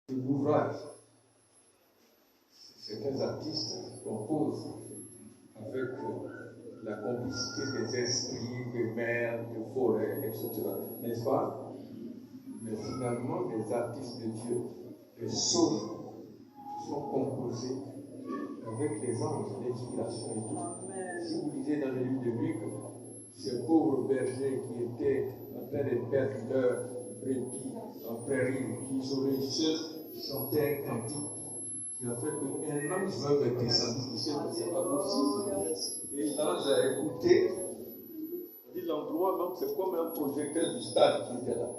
l'ouvrage. Certains artistes composent avec la complicité des esprits, des mers, des forêts, etc. N'est-ce pas? Mais finalement, les artistes de Dieu, les psaumes, sont composés avec les anges, l'inspiration et tout. Si vous lisez dans le livre de Luc, ces pauvres bergers qui étaient en train de perdre leur brebis en prairie, isolés, seuls, chantaient un cantique qui a fait qu'un ange veuve est descendu du ciel, mais c'est pas possible. Et l'ange a écouté. On dit l'endroit même, c'est comme un projecteur du stade qui était là.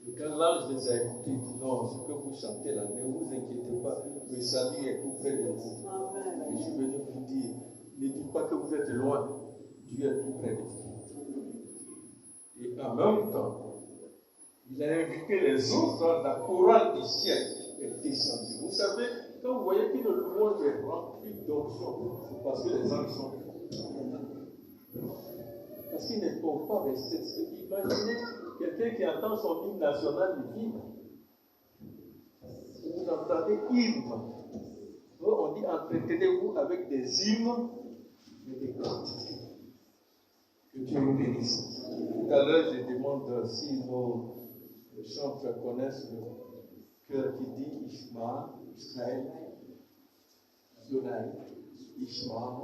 Et quand l'ange les a écoutés, il dit non, ce que vous chantez là, ne vous inquiétez pas, le salut est tout près de vous. Et je suis venu vous dire, ne dites pas que vous êtes loin, Dieu est tout près de vous. Et en même temps, il a invité les autres, la chorale du ciel est descendue. Vous savez, quand vous voyez qu'une louange est remplie d'onction, c'est parce que les anges sont parce qu'ils ne peuvent pas rester. Imaginez quelqu'un qui entend son hymne national vivre. Vous entendez hymne. On dit entretenez-vous avec des hymnes et des cantiques. Que Dieu nous bénisse. Tout à l'heure, je demande si nos chanteurs connaissent le cœur qui dit Ishma, Israël, Adonai, Ishma,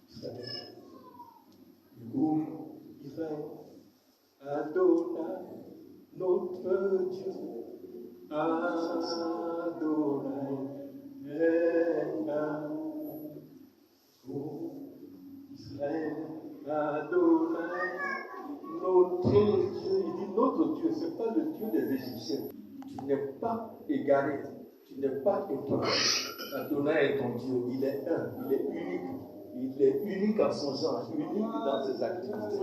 Israël. Le groupe Israël, Adonai, notre Dieu, Adonai, est un groupe Israël, Adonai, notre Dieu. Il dit notre Dieu, ce n'est pas le Dieu des Égyptiens. Tu n'es pas égaré, tu n'es pas étonné. Adonai est ton Dieu, il est un, il est unique. Il est unique en son genre, unique dans ses activités.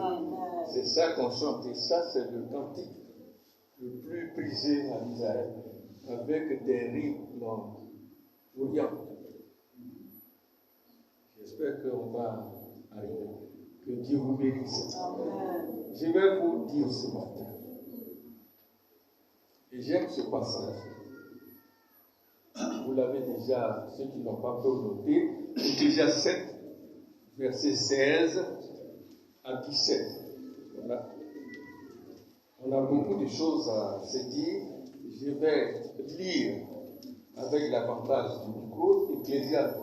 C'est ça qu'on chante, et ça, c'est le cantique le plus prisé en Israël, avec des rythmes orient. J'espère qu'on va arriver. Que Dieu vous bénisse. Je vais vous dire ce matin, et j'aime ce passage. Vous l'avez déjà, ceux qui n'ont pas pu noter, déjà 7. Versets 16 à 17. Voilà. On a beaucoup de choses à se dire. Je vais lire avec l'avantage du micro Ecclésiaste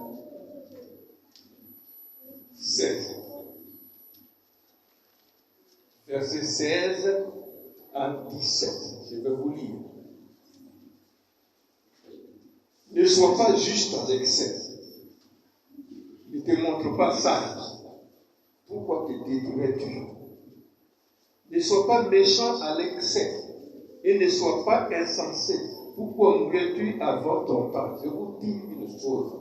16. Versets 16 à 17. Je vais vous lire. Ne sois pas juste en excès. Ne te montre pas sage. Pourquoi te détruirais-tu? Ne sois pas méchant à l'excès et ne sois pas insensé. Pourquoi mourrais-tu avant ton temps? Je vous dis une chose.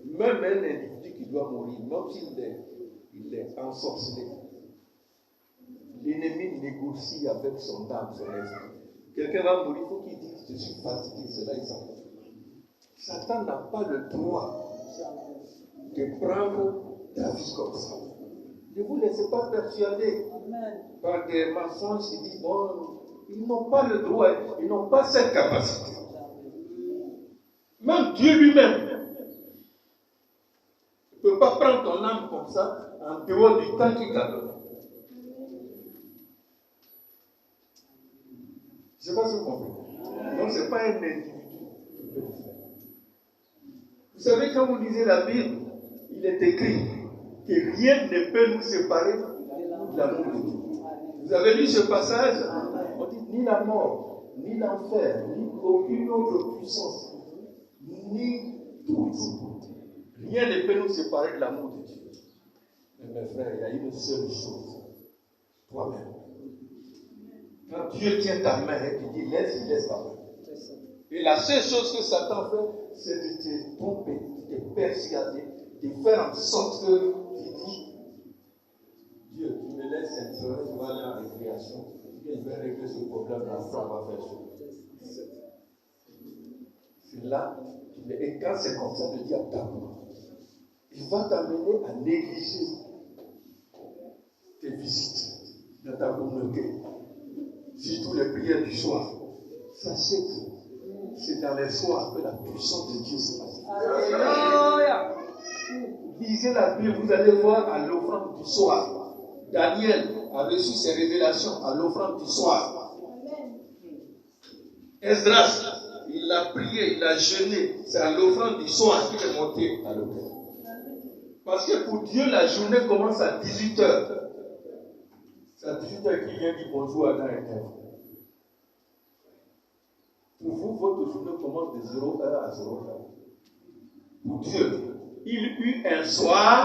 Même un individu qui doit mourir, même s'il est ensorcelé, l'ennemi négocie avec son âme, son esprit. Quelqu'un va mourir, il faut qu'il dise je suis fatigué, c'est là il s'en va. Satan n'a pas le droit de prendre la vie comme ça. Ne vous laissez pas persuader par des mensonges qui disent bon, ils n'ont pas le droit, ils n'ont pas cette capacité. Même Dieu lui-même ne peut pas prendre ton âme comme ça en dehors du temps qu'il t'a donné. Je ne sais pas si vous comprenez. Donc ce n'est pas un individu qui peut le faire. Vous savez, quand vous lisez la Bible, il est écrit que rien ne peut nous séparer de l'amour de Dieu. Vous avez lu ce passage? On dit ni la mort, ni l'enfer, ni aucune autre puissance, ni tout. Rien ne peut nous séparer de l'amour de Dieu. Mais mes frères, il y a une seule chose. Toi-même. Quand Dieu tient ta main et qu'il dit laisse, il laisse ta main. Et la seule chose que Satan fait, c'est de te tromper, de te persuader, de faire en sorte que tu dis Dieu, tu me laisses entrer, je vais aller en récréation, et je vais régler ce problème, après on va faire ça. C'est là, et quand c'est comme ça, le diable t'amène. Il va t'amener à négliger tes visites dans ta communauté, surtout les prières du soir. Sachez que c'est dans les soirs que la puissance de Dieu se passe. Alléluia. Lisez la Bible, vous allez voir à l'offrande du soir. Daniel a reçu ses révélations à l'offrande du soir. Esdras, il a prié, il a jeûné. C'est à l'offrande du soir qu'il est monté à l'autel. Parce que pour Dieu, la journée commence à 18h. C'est à 18h qu'il vient dire bonjour à Adam et Ève. Pour vous, votre journée commence de 0h à 0h. Pour Dieu, il eut un soir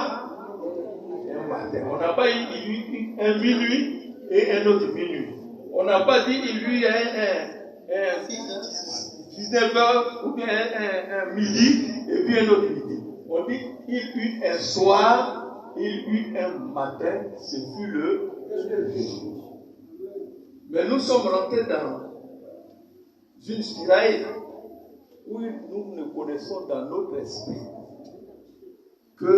et un matin. On n'a pas dit il eut un minuit et un autre minuit. On n'a pas dit il eut un 19h ou bien un midi et puis un autre midi. On dit il eut un soir, il eut un matin, ce fut le jour. Mais nous sommes rentrés dans une spirale où nous ne connaissons dans notre esprit que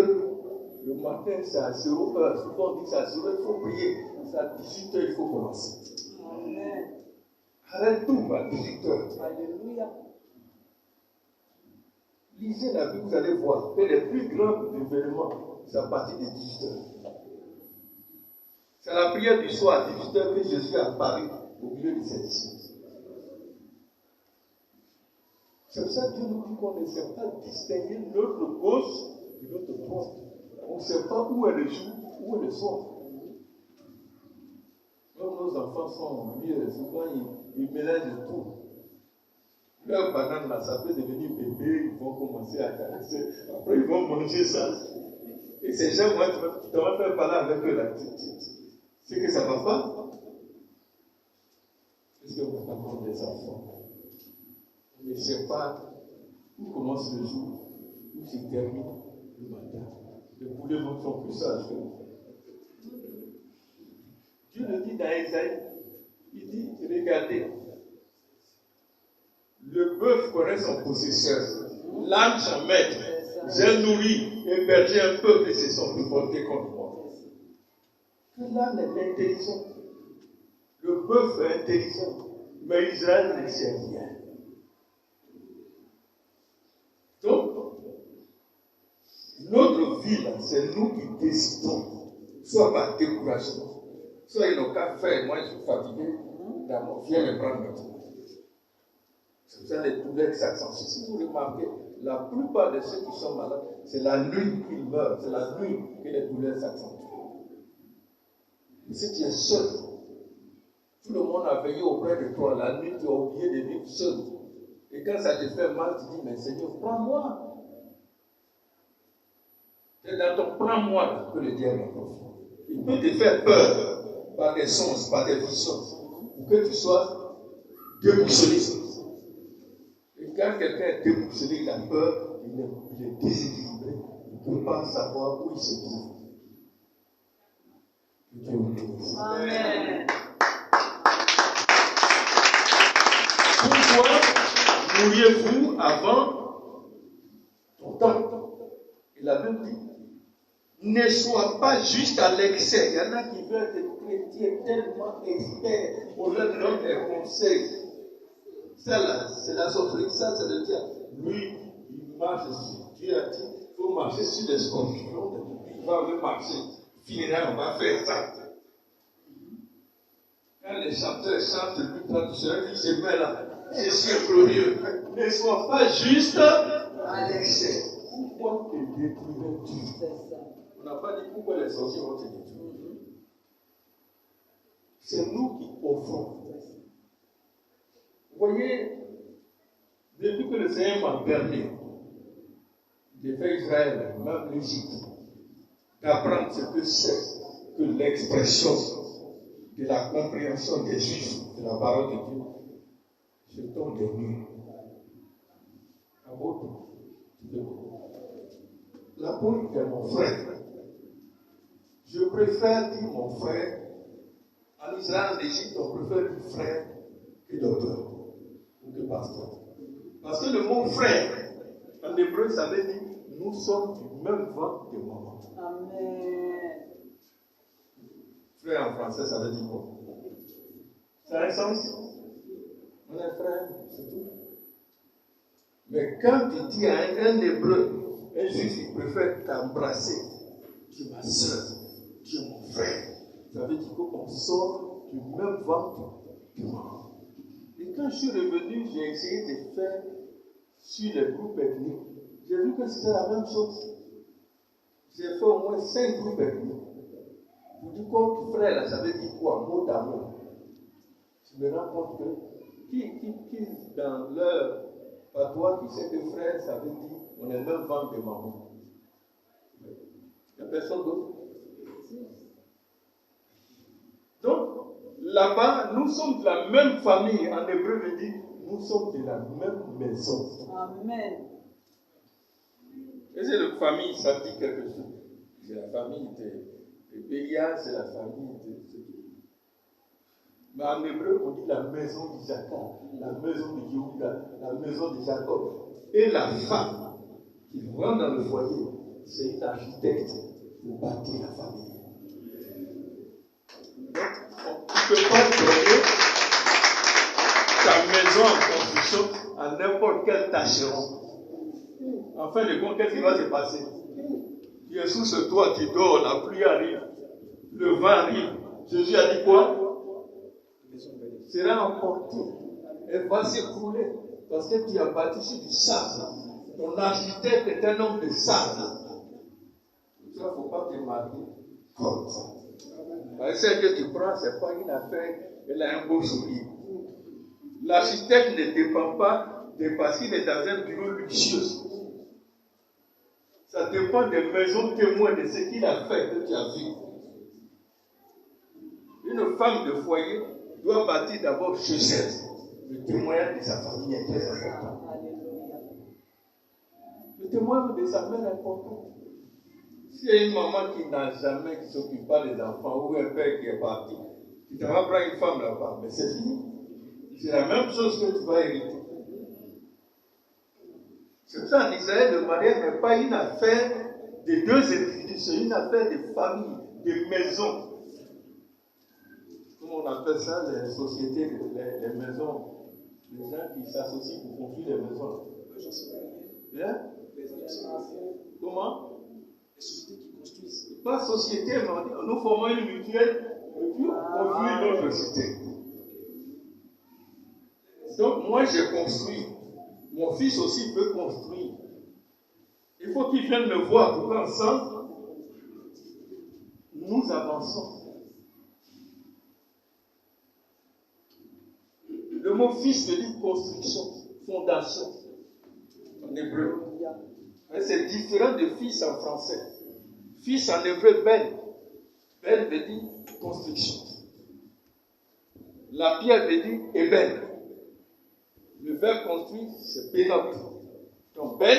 le matin c'est à 0h. Souvent on dit que c'est à 0h, il faut prier. C'est à 18h, il faut commencer. Amen. Arrête tout à 18h. Alléluia. Lisez la Bible, vous allez voir que les plus grands événements, c'est à partir de 18h. C'est la prière du soir à 18h que Jésus est apparu au milieu de ses disciples. C'est pour ça que Dieu nous dit qu'on ne sait pas distinguer notre gauche de notre droite. On ne sait pas où est le jour, où est le soir. Comme nos enfants sont mieux, souvent ils mélangent tout. Leur banane là, ça peut devenir bébé, ils vont commencer à caresser, après ils vont manger ça. Et ces gens, moi, tu vas faire parler avec eux là. C'est que ça ne va pas. Est-ce qu'on ne va pas prendre des enfants? On ne sait pas où commence le jour, où se termine le matin. Les poulets ne sont plus sages. Dieu le dit dans Isaïe, il dit, regardez, le bœuf connaît son possesseur, l'âne son maître. J'ai nourri, hébergé un peuple et se sont révoltés contre moi. Que l'âne est intelligent, le bœuf est intelligent, mais Israël ne sait rien. Donc, notre vie, là, c'est nous qui décidons, soit par découragement, soit ils n'ont qu'à faire. Moi, je suis fatigué, viens me prendre maintenant. C'est pour ça que les douleurs s'accentuent. Si vous remarquez, la plupart de ceux qui sont malades, c'est la nuit qu'ils meurent, c'est la nuit que les douleurs s'accentuent. Et si tu es seul, tout le monde a veillé auprès de toi, la nuit tu as oublié de vivre seul. Et quand ça te fait mal, tu dis, mais Seigneur, prends-moi. C'est dans ton prends-moi que le diable est profond. Il peut te faire peur par des songes, par des visions, pour que tu sois déboussolé. Et quand quelqu'un est déboussolé, il a peur, il est déséquilibré, il ne peut pas savoir où il se trouve. Dieu vous bénisse. Amen. Pourquoi mouriez-vous avant ton temps? Et la Bible dit, ne sois pas juste à l'excès. Il y en a qui veulent être chrétiens tellement experts, on leur donne des conseils. Ça là, c'est la sorcellerie, ça c'est le diable. Lui, il marche sur Dieu a dit, il faut marcher sur les scorpions, il va marcher. Finalement, on va faire ça. Quand les chanteurs chantent lui traditionnel, il se met là. Je suis glorieux. Ne sois pas juste à l'excès. Pourquoi te détruirais-tu? On n'a pas dit pourquoi les sorciers vont te détruire. C'est nous qui offrons. Vous voyez, depuis que le Seigneur m'a permis de faire Israël, même l'Égypte, d'apprendre ce que c'est que l'expression de la compréhension des Juifs de la parole de Dieu, je tombe des nues. À votre l'apôtre est mon frère. Je préfère dire mon frère. En Israël, en Égypte, on préfère dire frère que docteur ou que pasteur. Parce que le mot frère, en hébreu, ça veut dire nous sommes du même ventre de maman. Amen. Frère en français, ça veut dire quoi? Ça a un sens? On est frère, c'est tout. Mais quand tu dis à un hébreu, un juif, il préfère t'embrasser. Tu es ma soeur, tu es mon frère. Ça veut dire qu'on sort du même ventre que moi. Et quand je suis revenu, j'ai essayé de faire sur les groupes ethniques. J'ai vu que c'était la même chose. J'ai fait au moins 5 groupes ethniques. Je dis comme frère, là, ça veut dire quoi? Mot d'amour. Je me rends compte que qui dans leur patois, qui sait que frère, ça veut dire on est le même ventre de maman. Il n'y a personne d'autre. Donc, là-bas, nous sommes de la même famille. En hébreu, veut dire nous sommes de la même maison. Amen. Et c'est la famille, ça dit quelque chose. C'est la famille de Bélia, c'est la famille de. Mais en hébreu, on dit la maison d'Isaac, la maison de Yehuda, la maison de Jacob. Et la femme qui rentre dans le foyer, c'est une architecte pour bâtir la famille. Donc, on ne peut pas donner ta maison en construction à n'importe quel tâcheron. En fin de compte, qu'est-ce qui va se passer? Tu es sous ce toit, tu dors, la pluie arrive, le vent arrive. Jésus a dit quoi? Sera emporté. Elle va s'écrouler parce que tu as bâti sur du sable. Ton architecte est un homme de sable. Il ne faut pas te marier comme ça. Celle que tu prends, ce n'est pas une affaire, elle a un beau sourire. L'architecte ne dépend pas de parce qu'il est dans un bureau luxueux. Ça dépend des maisons témoins de ce qu'il a fait que tu as vu. Une femme de foyer doit bâtir d'abord chez elle. Le témoignage de sa famille est très important. Le témoignage de sa mère est important. S'il y a une maman qui n'a jamais, qui ne s'occupe pas des enfants, ou un père qui est parti, tu te vas prendre une femme là-bas, mais c'est fini. C'est la même chose que tu vas hériter. C'est ça, en Israël, le mariage n'est pas une affaire de deux individus, c'est une affaire de famille, de maison. Comment on appelle ça, les sociétés, les maisons, les gens qui s'associent pour construire les maisons. Hein? Comment? Les sociétés qui construisent. Pas société, mais nous formons une mutuelle et puis on construit notre société. Donc moi j'ai construit. Mon fils aussi peut construire. Il faut qu'il vienne me voir pour qu'ensemble, nous avançons. Le mot fils veut dire construction, fondation, en hébreu. C'est différent de fils en français. Fils en hébreu, ben. Ben veut dire construction. La pierre veut dire eben. Le verbe construit, c'est bénot. Donc ben,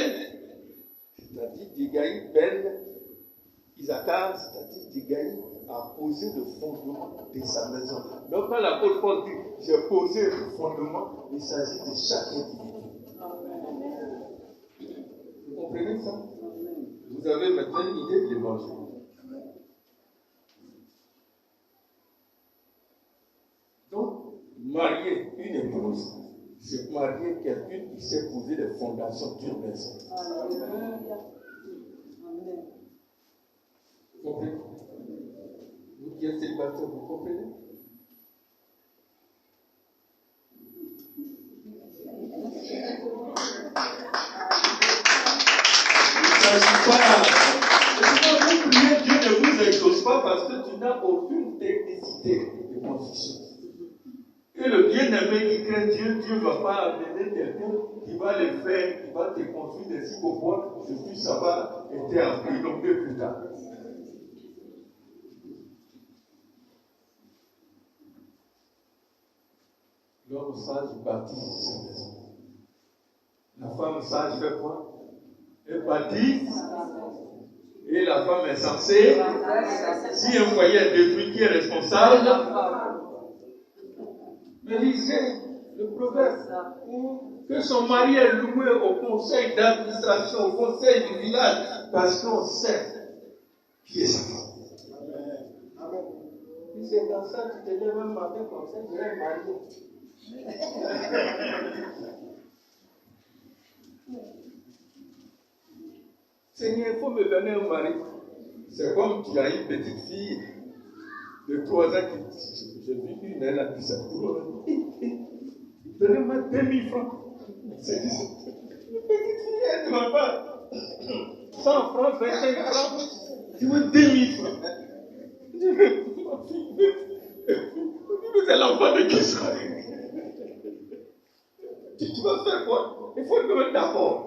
c'est-à-dire Digaï, ben, Isaacar, c'est-à-dire Digaï a posé le fondement de sa maison. Donc quand l'apôtre Paul dit, j'ai posé le fondement, il s'agit de chaque individu. Vous comprenez ça? Vous avez maintenant une idée de l'évangile. Donc, marier une épouse, c'est marier quelqu'un qui sait poser les fondations d'une maison. Vous comprenez? Vous qui êtes célibataire, vous comprenez? Vous priez, Dieu ne vous exauce pas parce que tu n'as aucune technicité de construction. Et le bien-aimé qui craint Dieu, Dieu ne va pas amener quelqu'un qui va le faire, qui va te construire des psychopodes, et puis ça va être appris donc plus tard. L'homme sage bâtit sa maison. La femme sage fait quoi? Elle bâtit. Et la femme est censée, si un foyer est détruit, qui est responsable? Mais lisez le proverbe, que son mari est loué au conseil d'administration, au conseil du village, parce qu'on sait qui est sa femme. Amen. Si c'est dans ça, tu te lèves un matin comme ça, tu es marié. Seigneur, il faut me donner un mari. C'est comme tu as une petite fille de 3 ans qui. J'ai vu une, elle a dit ça. Donnez-moi 2000 francs. C'est dit ça. Une petite fille, elle ne demande pas 100 francs, 25 francs. Tu veux 2000 francs. Mais c'est l'enfant de qui ça? Tu vas faire quoi? Il faut le mettre d'abord.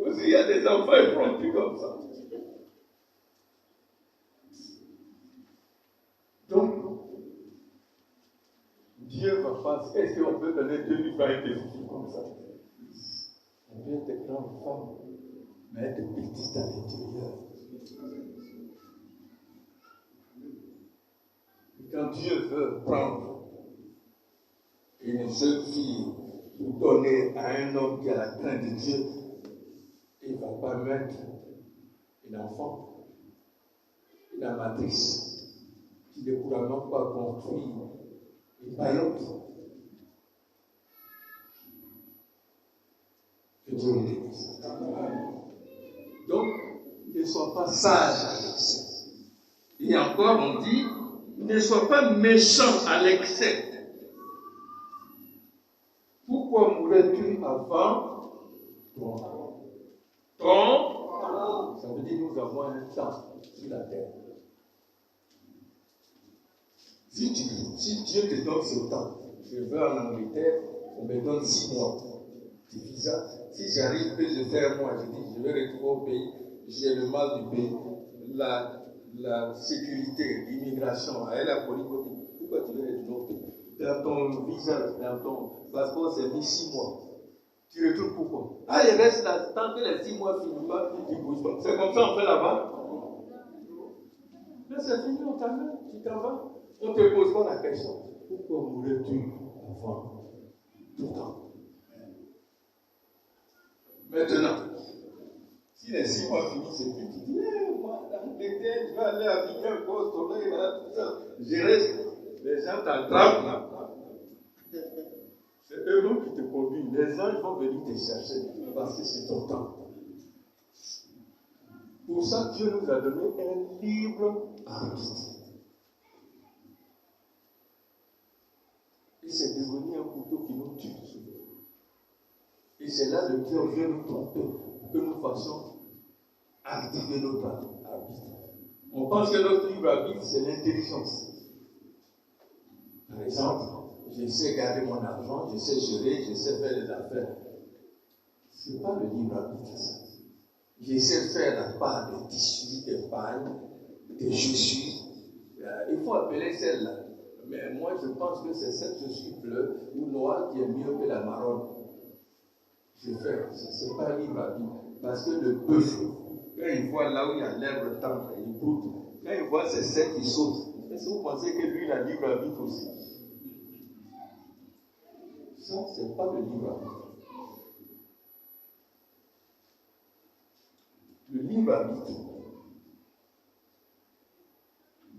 Aussi, il y a des enfants effrontés comme ça. Donc, Dieu va pas. Est-ce qu'on peut donner 2000 francs à des filles comme ça? On peut être des grandes femmes, mais être petites à l'intérieur. Quand Dieu veut prendre une jeune fille pour donner à un homme qui a la crainte de Dieu, il ne va pas mettre un enfant, une amatrice, qui ne pourra même pas construire une paillote. Que Dieu nous bénisse. Donc, ne sois pas sage à l'excès. Et encore, on dit, ne sois pas méchant à l'excès. Pourquoi mourrais-tu avant ton? Ça veut dire que nous avons un temps sur la terre. Si Dieu te donne ce temps, je veux en Angleterre, on me donne 6 mois. C'est bizarre. Si j'arrive que je fais un mois, je dis, je vais retrouver au pays, j'ai le mal du pays. La sécurité, l'immigration, elle a politique. Pourquoi tu veux retrouver au pays? Dans ton visa, dans ton passeport, c'est mis 6 mois. Tu retournes pourquoi? Ah, il reste là, tant que les 6 mois finissent pas, tu ne bouges pas. C'est comme ça on fait là-bas. Mais c'est fini, on t'amène, tu t'en vas. On ne te pose pas la question. Pourquoi mourrais-tu avant tout le temps? Maintenant, si les 6 mois finissent, c'est plus, tu dis, moi, dans l'Angleterre, je vais aller habiter un poste, soleil, là, tout ça. Je reste. Les gens t'attrapent là. C'est eux-mêmes qui te conduisent. Les anges vont venir te chercher parce que c'est ton temps. Pour ça, Dieu nous a donné un libre arbitre. Et c'est devenu un couteau qui nous tue. Et c'est là que Dieu vient nous tromper pour que nous fassions activer notre arbitre. On pense que notre libre arbitre, c'est l'intelligence. Par exemple, je sais garder mon argent, je sais gérer, je sais faire les affaires. Ce n'est pas le libre arbitre, ça. Je sais faire la part des tissus, des pailles, des chaussures. Il faut appeler celle-là. Mais moi, je pense que c'est cette chaussure bleue ou noire qui est mieux que la marron. Je fais, ce n'est pas libre arbitre. Parce que le bœuf, quand il voit là où il y a l'herbe tendre, il broute. Quand il voit ces sept qui sautent, est-ce que vous pensez que lui, il a libre arbitre aussi? Ça, ce n'est pas le libre arbitre. Le libre arbitre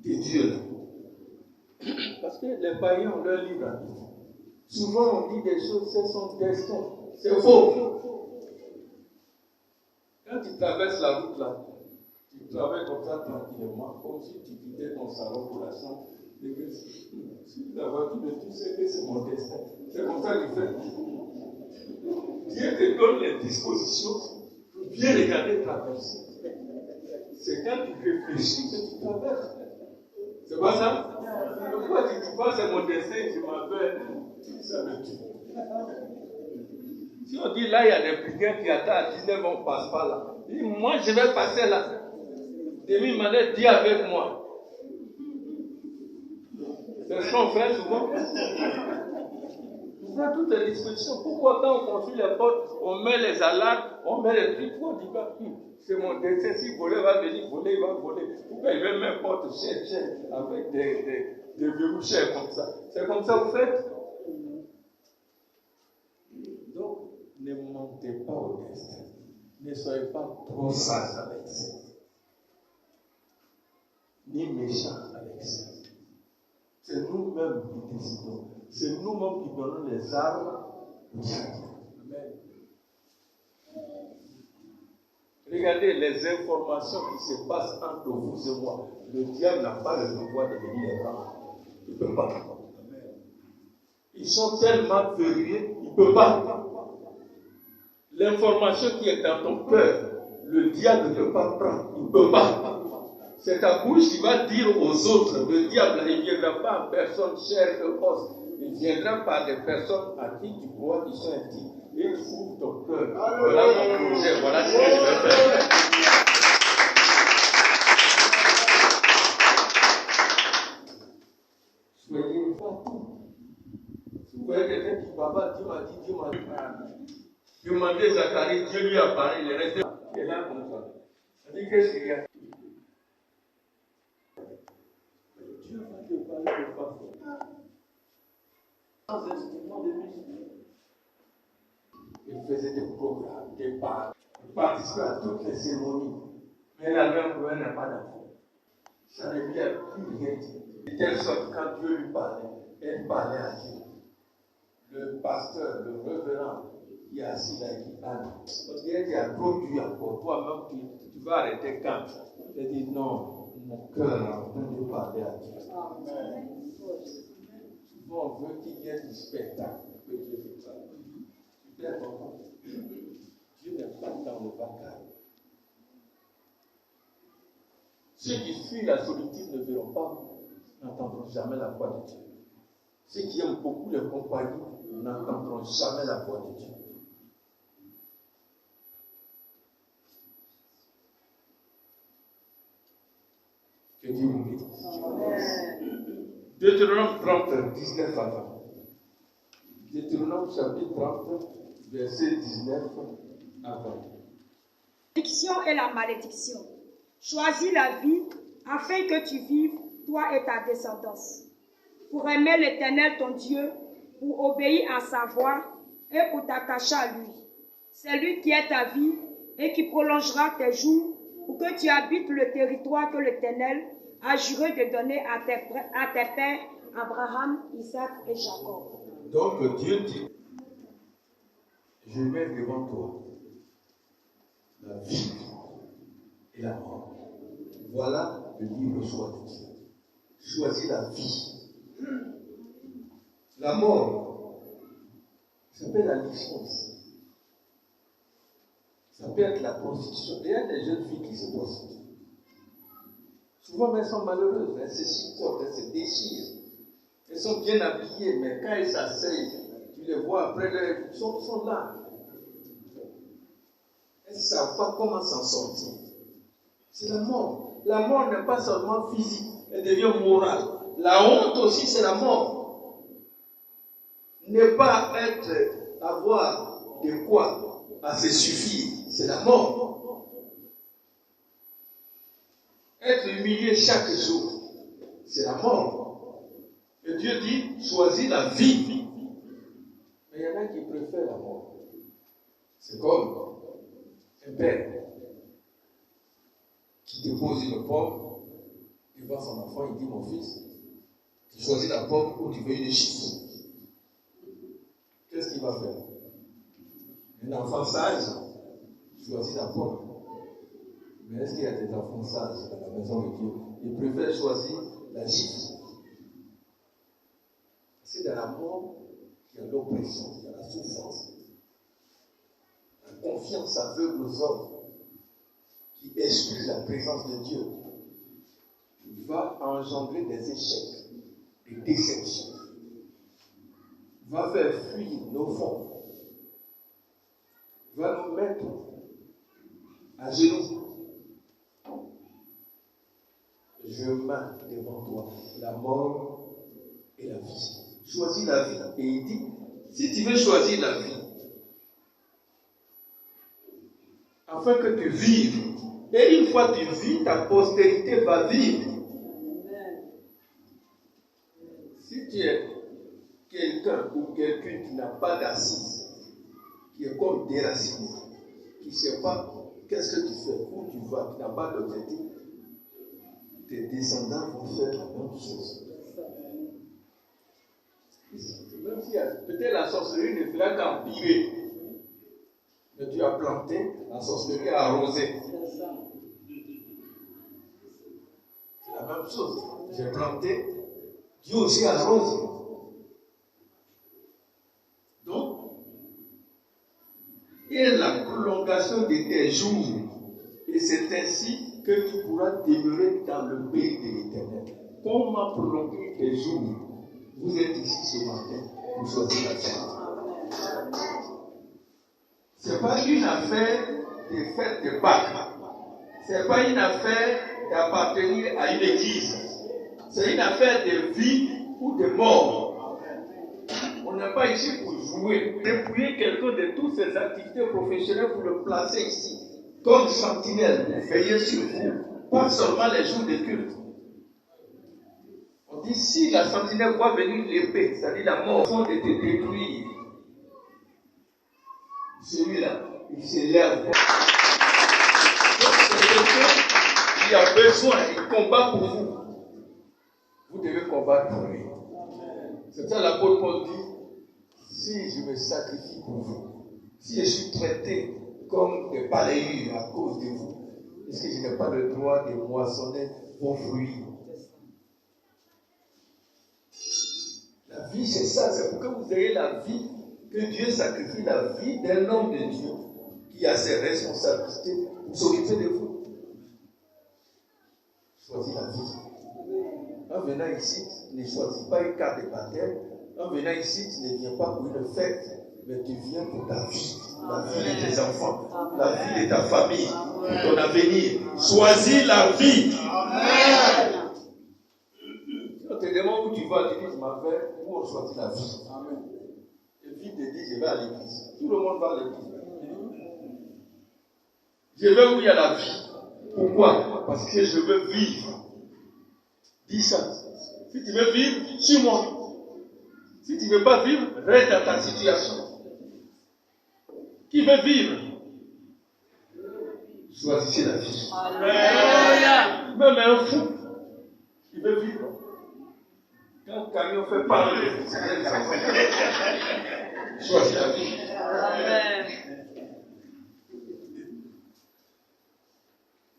des dieux là. Parce que les païens ont leur libre arbitre. Souvent, on dit des choses, c'est son destin. C'est faux. Quand tu traverses la route là, tu traverses comme ça tranquillement, comme si tu quittais ton salon pour la chambre. Et que si la voiture me tue, c'est que c'est mon destin. C'est comme ça qu'il fait. Dieu te donne les dispositions pour bien regarder traverser. C'est quand tu réfléchis que tu traverses. C'est pas ça? Pourquoi tu dis pas c'est mon destin, je m'appelle, ça me tue. Si on dit là, il y a des brigands qui attendent à 19 ans, on ne passe pas là. Il dit, moi, je vais passer là. Demi Manet dit avec moi. C'est ce qu'on fait souvent. On a toutes les dispositions. Pourquoi quand on construit les portes, on met les alarmes, on met les trucs, on dit pas, c'est mon destin, si voler va venir, voler, il va voler. Pourquoi il veut mettre porte chère, avec des verrous chers comme ça? C'est comme ça que vous faites? Donc, ne mentez pas au destin. Ne soyez pas trop sage à l'excès. Ni méchant à l'excès. C'est nous-mêmes qui décidons. C'est nous-mêmes qui donnons les armes au diable. Amen. Regardez les informations qui se passent entre vous et moi. Le diable n'a pas le pouvoir de venir les prendre. Il ne peut pas. Ils sont tellement verrouillés, il ne peut pas. L'information qui est dans ton cœur, le diable ne peut pas prendre. Il ne peut pas. C'est ta bouche qui va dire aux autres. Le diable ne viendra pas en personne chair et os. Il viendra par des personnes à qui tu crois qui sont intimes. Et tu ouvres ton cœur. Voilà mon projet. Voilà ce que je vais faire. Soyez pas tout. Si vous voyez quelqu'un qui papa, Dieu m'a dit. Demandez Zacharie, Dieu lui a parlé, il est resté. Il est là comme ça. Il dit qu'est-ce qu'il y a? Dieu va te parler de façon. Sans instrument de musique. Il faisait des programmes, des parts. Il participait à toutes les cérémonies. Mais la même voix n'a pas d'enfant. Ça ne lui a plus rien dit. De telle sorte, quand Dieu lui parlait, elle parlait à Dieu. Le pasteur, le révérend, qui est assis là, qui parle. Parce qu'il y a trop dur encore. Toi-même, tu vas arrêter quand? Il dit non, mon cœur est en train de parler à Dieu. Souvent, on veut qu'il y ait du spectacle que Dieu fait parler. Tu perds ton temps. Dieu n'est pas dans le vacarme. Ceux qui fuient la solitude ne verront pas, n'entendront jamais la voix de Dieu. Ceux qui aiment beaucoup les compagnies n'entendront jamais la voix de Dieu. Que Dieu vous bénisse. Deutéronome 30, 19 à 20. Deutéronome chapitre 30, verset 19 à 20. La bénédiction et la malédiction. Choisis la vie afin que tu vives, toi et ta descendance, pour aimer l'Éternel ton Dieu, pour obéir à sa voix et pour t'attacher à lui. C'est lui qui est ta vie et qui prolongera tes jours pour que tu habites le territoire que l'Éternel a juré de donner à tes pères, Abraham, Isaac et Jacob. Donc Dieu dit, je mets devant toi la vie et la mort. Voilà le libre choix de Dieu. Choisis la vie. La mort, ça peut être la licence. Ça peut être la prostitution. Il y a des jeunes filles qui se prostituent. Souvent, elles sont malheureuses. Elles se chicotent, elles se déchirent. Elles sont bien habillées, mais quand elles s'asseyent, tu les vois après, elles sont là. Elles ne savent pas comment s'en sortir. C'est la mort. La mort n'est pas seulement physique, elle devient morale. La honte aussi, c'est la mort. Ne pas avoir de quoi à se suffire, c'est la mort. Être humilié chaque jour, c'est la mort. Et Dieu dit, choisis la vie. Mais il y en a qui préfèrent la mort. C'est comme un père qui dépose une pomme devant son enfant, il dit, mon fils, tu choisis la pomme ou tu veux une chiffre. Qu'est-ce qu'il va faire? Un enfant sage choisit la pomme. Mais est-ce qu'il y a des enfants sages dans la maison de Dieu? Ils préfèrent choisir la gifle. C'est dans la mort qu'il y a l'oppression, il y a la souffrance. La confiance aveugle aux hommes qui exclut la présence de Dieu va engendrer des échecs, des déceptions, va faire fuir nos fonds, va nous mettre à genoux. Je mets devant toi la mort et la vie. Choisis la vie. Et il dit, si tu veux choisir la vie, afin que tu vives, et une fois que tu vis, ta postérité va vivre. Si tu es quelqu'un ou quelqu'un qui n'a pas d'assise, qui est comme déraciné, qui ne sait pas qu'est-ce que tu fais, où tu vas, qui n'a pas d'objectif, tes descendants vont faire la même chose. Même si peut-être la sorcellerie ne fera qu'empirer. Mais tu as planté, la sorcellerie a arrosé. même chose. J'ai planté, Dieu aussi arrose. Donc, et la prolongation de tes jours. Et c'est ainsi que tu pourras demeurer dans le pays de l'Éternel. Comment prolonger tes jours? Vous êtes ici ce matin pour choisir la fête. Ce n'est pas une affaire de fête de Pâques. Ce n'est pas une affaire d'appartenir à une église. C'est une affaire de vie ou de mort. On n'est pas ici pour jouer. Dépouiller quelqu'un de toutes ses activités professionnelles pour le placer ici comme sentinelle pour veiller sur vous, pas seulement les jours de culte. On dit si la sentinelle voit venir l'épée, c'est-à-dire la mort, font de te détruire. Celui-là, il s'élève. Donc c'est quelqu'un qui a besoin, il combat pour vous. Vous devez combattre pour lui. C'est ça l'apôtre Paul dit, si je me sacrifie pour vous, si je suis traité comme des balayures à cause de vous, est-ce que je n'ai pas le droit de moissonner vos fruits? La vie, c'est ça. C'est pour que vous ayez la vie, que Dieu sacrifie la vie d'un homme de Dieu qui a ses responsabilités pour s'occuper de vous. Choisis la vie. En venant ici, ne choisis pas une carte de baptême. En venant ici, tu ne viens pas pour une fête, mais tu viens pour ta vie. La vie de tes enfants, la vie de ta famille, ton avenir. Choisis la vie. Amen. Si on te demande où tu vas, tu dis je m'en vais, où on choisit la vie. Amen. Et vite te dit je vais à l'église. Tout le monde va à l'église. Je vais où il y a la vie. Pourquoi? Parce que je veux vivre. Dis ça. Si tu veux vivre, suis-moi. Si tu ne veux pas vivre, reste dans ta situation. Qui veut vivre? Choisissez la vie. Alléluia. Même un fou, il veut vivre. Quand un camion fait parler, choisis la vie. Amen.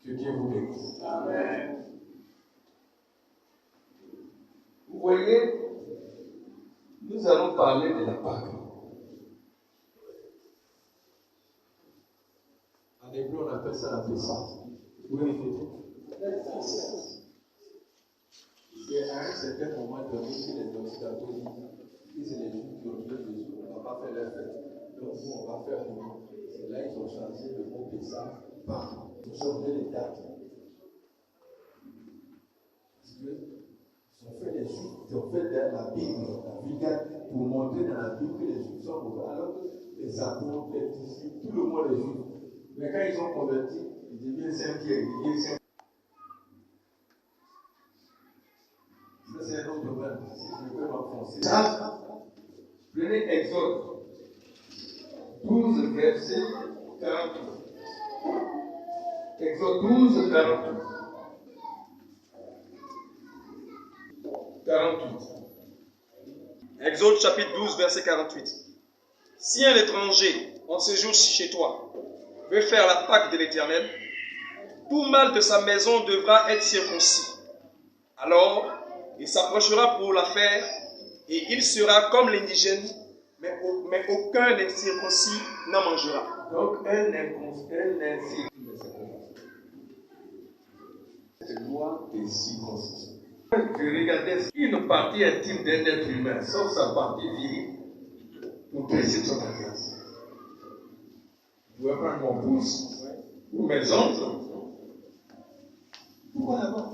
Que Dieu vous bénisse. Amen. Vous voyez, nous allons parler de la Pâque. En hébreu, on appelle ça la Pessah. Vous pouvez répéter? Et à un certain moment donné, les Occidentaux disent c'est les Juifs qui ont tué Jésus, on ne va pas faire leur fête. Donc nous, on va faire pour nous. C'est là qu'ils ont changé le mot Pessah par ils ont changé les dates. Parce que ils ont fait les Juifs, ils ont fait dans la Bible, la Vulgate, pour montrer dans la Bible que les Juifs sont mauvais. Alors que les apôtres, les disciples, tout le monde est juif. Mais quand ils sont convertis, ils deviennent Saint-Pierre, ils deviennent Saint-Pierre. Ça, c'est un autre domaine. Si je peux m'enfoncer. Prenez Exode 12, verset 48. Exode 12, 48. 48. Exode chapitre 12, verset 48. Si un étranger en séjour chez toi veut faire la Pâque de l'Éternel, tout mâle de sa maison devra être circoncis. Alors, il s'approchera pour la faire, et il sera comme l'indigène, mais aucun incirconcis n'en mangera. Donc, un incirconcis. C'est loi des circoncisions. Je regardais une partie intime d'un être humain, sauf sa partie virile, pour presser son alliance. Je vais prendre mon pouce ou mes ongles. Pourquoi là-bas?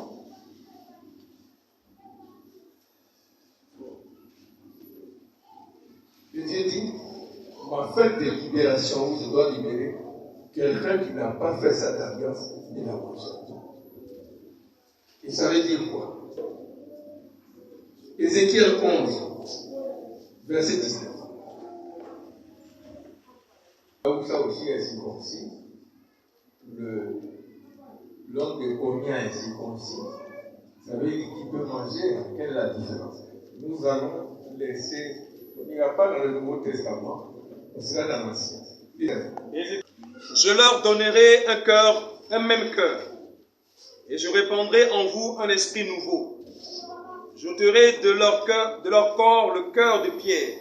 Et Dieu dit, ma fête de libération où je dois libérer quelqu'un qui n'a pas fait cette alliance, il a mangé. Et ça veut dire quoi? Ézéchiel 11, verset 19. Où ça aussi est circoncis. L'homme de combien est circoncis. Ça veut dire qu'il peut manger. Quelle est la différence? Nous allons laisser. Il n'y a pas dans le Nouveau Testament. On sera dans l'Ancien. Je leur donnerai un même cœur, et je répandrai en vous un esprit nouveau. J'ôterai de leur corps le cœur de pierre,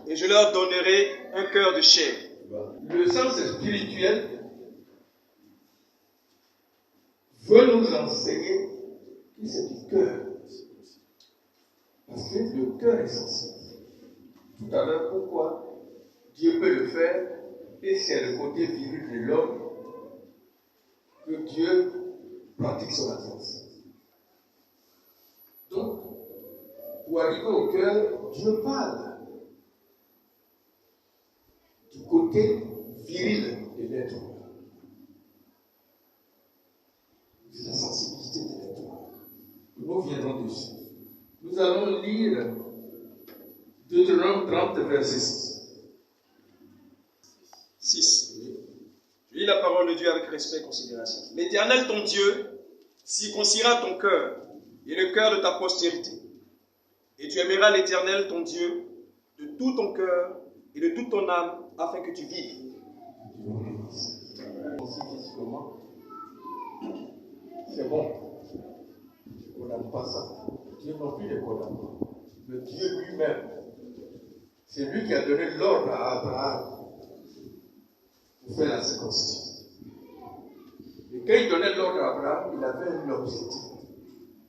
et je leur donnerai un cœur de chair. Le sens spirituel veut nous enseigner que c'est du cœur. Parce que le cœur est sensible. Tout à l'heure, pourquoi Dieu peut le faire, et c'est le côté viril de l'homme que Dieu pratique son alliance. Donc, pour arriver au cœur, Dieu parle du côté viril de l'être humain. C'est la sensibilité de l'être humain. Nous viendrons dessus. Nous allons lire Deutéronome 30, verset 6. 6. Je lis la parole de Dieu avec respect et considération. L'Éternel, ton Dieu, circoncira ton cœur et le cœur de ta postérité. Et tu aimeras l'Éternel, ton Dieu, de tout ton cœur et de toute ton âme, afin que tu vives. Aussi physiquement, c'est bon. Je ne condamne pas ça. Dieu non plus ne condamne pas. Le Dieu lui-même, c'est lui qui a donné l'ordre à Abraham pour faire la circoncision. Et quand il donnait l'ordre à Abraham, il avait un objectif.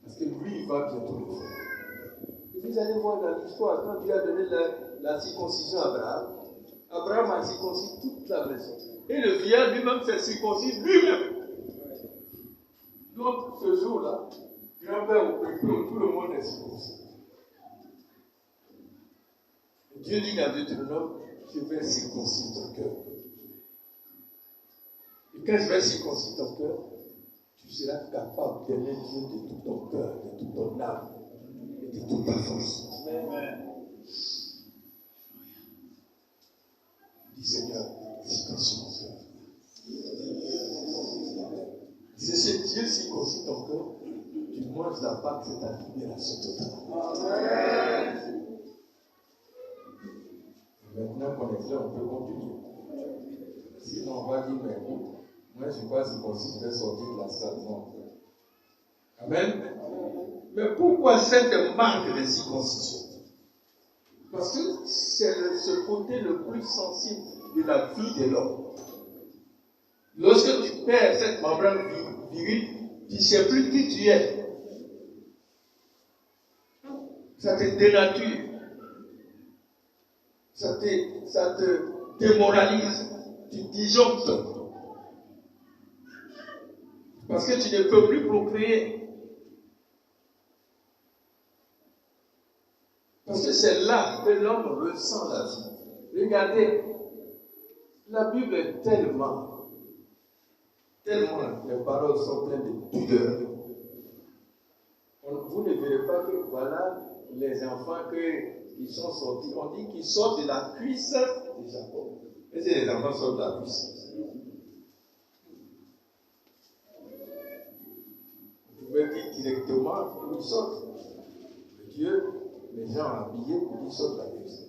Parce que lui, il va bientôt le faire. Et vous allez voir dans l'histoire, quand Dieu a donné la circoncision à Abraham, Abraham a circoncis toute la maison. Et le vieillard lui-même s'est circoncis lui-même. Donc, ce jour-là, grand-père au peuple, tout le monde est circoncis. Dieu dit dans Deutéronome, je vais circoncire ton cœur. Et quand je vais circoncire ton cœur, tu seras capable d'aimer Dieu de tout ton cœur, de toute ton âme et de toute ta force. Amen. Dis Seigneur, circoncis mon cœur. C'est ce Dieu circoncis ton cœur, tu manges la Pâque, c'est ta libération totale. Amen. Maintenant qu'on est là, on peut continuer. Sinon, on va dire, mais écoute, moi je ne suis pas circoncis, je vais sortir de la salle. Non. Amen. Mais pourquoi cette marque de circoncision? Parce que c'est ce côté le plus sensible de la vie de l'homme. Lorsque tu perds cette membrane virile, tu ne sais plus qui tu es. Ça te dénature. Ça te démoralise. Tu disjonctes. Parce que tu ne peux plus procréer. Parce que c'est là que l'homme ressent la vie. Regardez, la Bible est tellement, les paroles sont pleines de pudeur. Vous ne verrez pas que voilà les enfants qui sont sortis. On dit qu'ils sortent de la cuisse de Jacob. Et c'est les enfants sortent de la cuisse. Vous pouvez dire directement où ils sortent. Dieu, les gens habillés, ils sortent de la cuisse.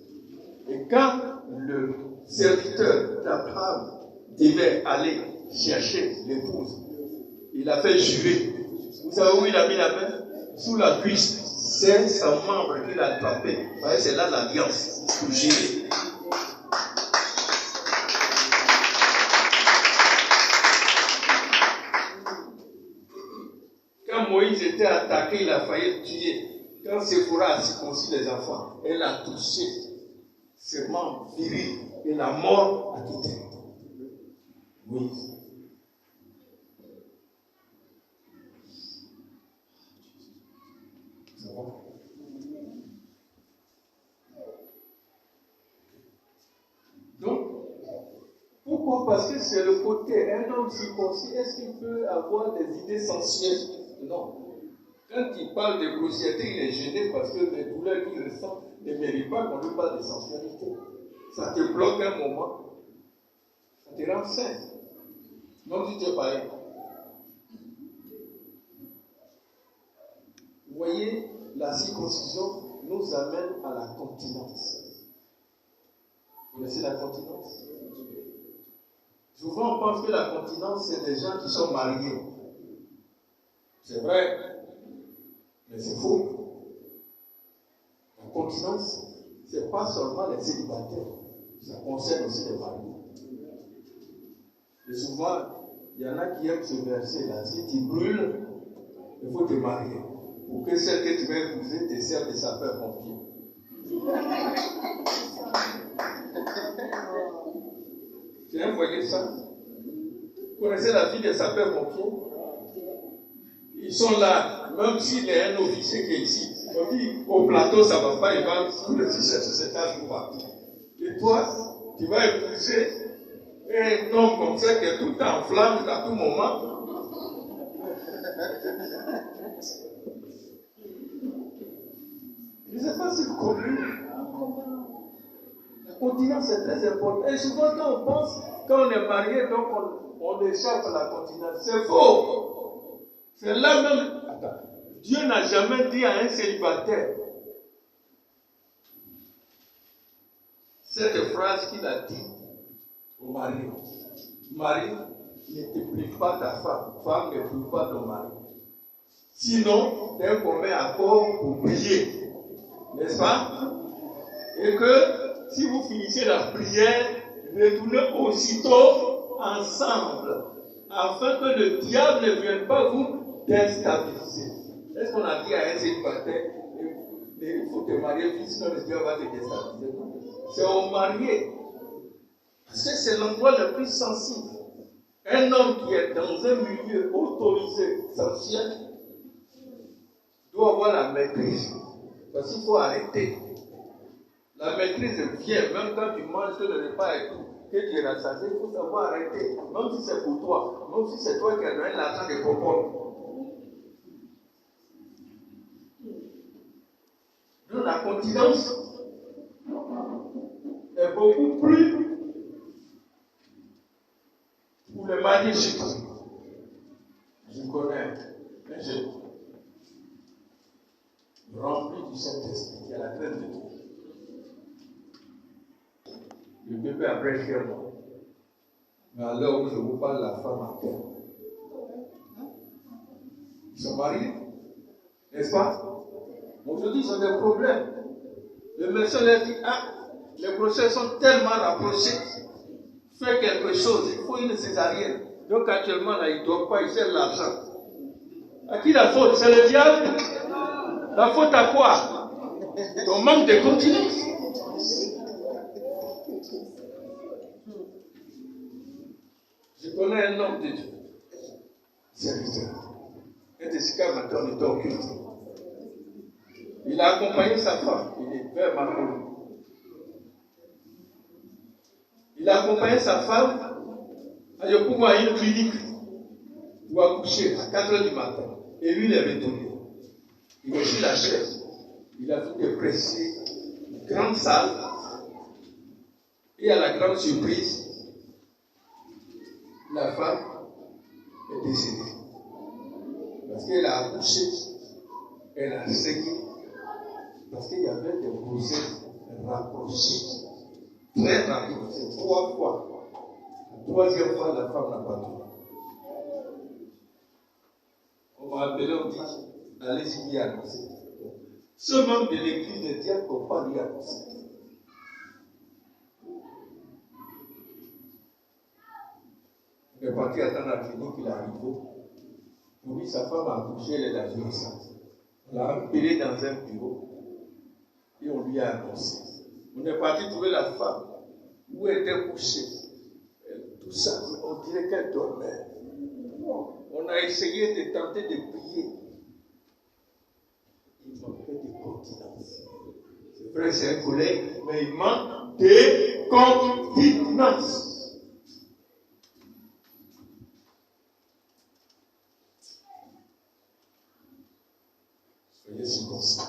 Et quand le serviteur d'Abraham devait aller chercher l'épouse, il a fait jurer. Vous savez où il a mis la main? Sous la cuisse. C'est son membre qu'il a attrapé. C'est là l'alliance pour jurer. Quand Moïse était attaqué, il a failli le tuer. Quand Séphora a circoncis les enfants, elle a touché ses membres virils et la mort a quitté Moïse. Ça va? Donc, pourquoi? Parce que c'est le côté, un homme circoncis, est-ce qu'il peut avoir des idées sensuelles? Non. Quand il parle de grossièreté, il est gêné parce que les douleurs qu'il ressent ne méritent pas qu'on lui parle de sensualité. Ça te bloque un moment, ça te rend sain. Donc tu t'es pareil. Vous voyez, la circoncision nous amène à la continence. Vous connaissez la continence? Souvent on pense que la continence c'est des gens qui sont mariés. C'est vrai, mais c'est faux. La continence, ce n'est pas seulement les célibataires, ça concerne aussi les mariés. Et souvent, il y en a qui aiment ce verset-là. Si tu brûles, il faut te marier. Pour que celle que tu vas épouser te serve de sapeur-pompier. Tu as voyé ça? Vous connaissez la vie des sapeurs-pompiers? Ils sont là, même s'il y a un officier qui est ici. On dit, au plateau, ça ne va pas, il va tout le fichier sur cet âge ou pas. Et toi, tu vas épouser un homme comme ça qui est tout le temps en flamme à tout moment. Je ne sais pas si vous comprenez. La continence est très importante. Et souvent, quand on pense, quand on est marié, donc on échappe à la continence. C'est faux. C'est là même. Attends. Dieu n'a jamais dit à un célibataire cette phrase qu'il a dit au mari. Mari, ne te prive pas ta femme. Femme, ne prive pas ton mari. Sinon, d'un commun accord pour prier. N'est-ce pas? Et que si vous finissez la prière, retournez aussitôt ensemble, afin que le diable ne vienne pas vous déstabiliser. Est-ce qu'on a dit à un célibataire, il faut te marier, sinon le diable va te déstabiliser? C'est au marié. Parce que c'est l'endroit le plus sensible. Un homme qui est dans un milieu autorisé, sensuel, doit avoir la maîtrise. Parce qu'il faut arrêter. La maîtrise vient, même quand tu manges le repas et tout, que tu es rassasié, il faut savoir arrêter. Même si c'est pour toi, même si c'est toi qui as donné l'argent des cocottes. Donc la continence est beaucoup plus pour le magnifique. Je connais un jeune rempli du Saint-Esprit qui a la crainte de Dieu. Le bébé après chez moi. Mais à l'heure où je vous parle, la femme a terre. Ils sont mariés, n'est-ce pas? Aujourd'hui, ils ont des problèmes. Le médecin leur dit, les grossesses sont tellement rapprochées, fais quelque chose, il faut une césarienne. Donc actuellement, là, ils ne doivent pas, ils cherchent l'argent. À qui la faute? C'est le diable? La faute à quoi? Ton manque de continence. Je connais un homme de Dieu, serviteur. Un de ces cas maintenant, on était au culte. Il a accompagné sa femme, il est père Marco. Il a accompagné sa femme à Yopougon à une clinique pour accoucher à 4 h du matin. Et lui, il est retourné. Il a pris la chaise. Il a tout dépressé. Une grande salle. Et à la grande surprise, la femme est décédée. Parce qu'elle a accouché, elle a saigné. Parce qu'il y avait des grossesses rapprochées. Très rapprochées. 3 fois. La 3e fois, la femme n'a pas trouvé. On m'a appelé, on dit, allez-y, y annoncer. Ce membre de l'église ne dit qu'on pas lui annoncer. Il est parti attendre la clinique, il est arrivé. Pour lui, sa femme a accouché, elle est dans une salle. On l'a appelé dans un bureau et on lui a annoncé. On est parti trouver la femme où elle était couchée. Tout ça, on dirait qu'elle dormait. On a essayé de tenter de prier. Il manquait de continence. C'est vrai, c'est un collègue, mais il manque de continence. Soyez circoncis.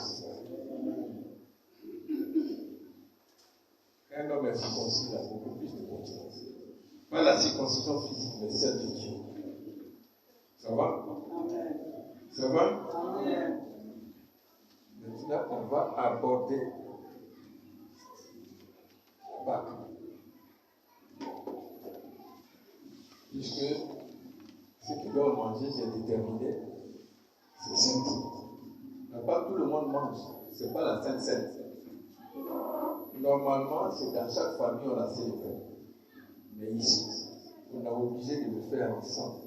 Un homme est circoncis, il a beaucoup plus de continence. Pas la circoncision physique, mais celle de Dieu. Ça va? Ça va? Maintenant, on va aborder Pâques. Puisque ce qu'ils doivent manger, j'ai déterminé. mange. Ce n'est pas la Sainte Seine. Normalement, c'est dans chaque famille, on la célèbre. Mais ici, on est obligé de le faire ensemble.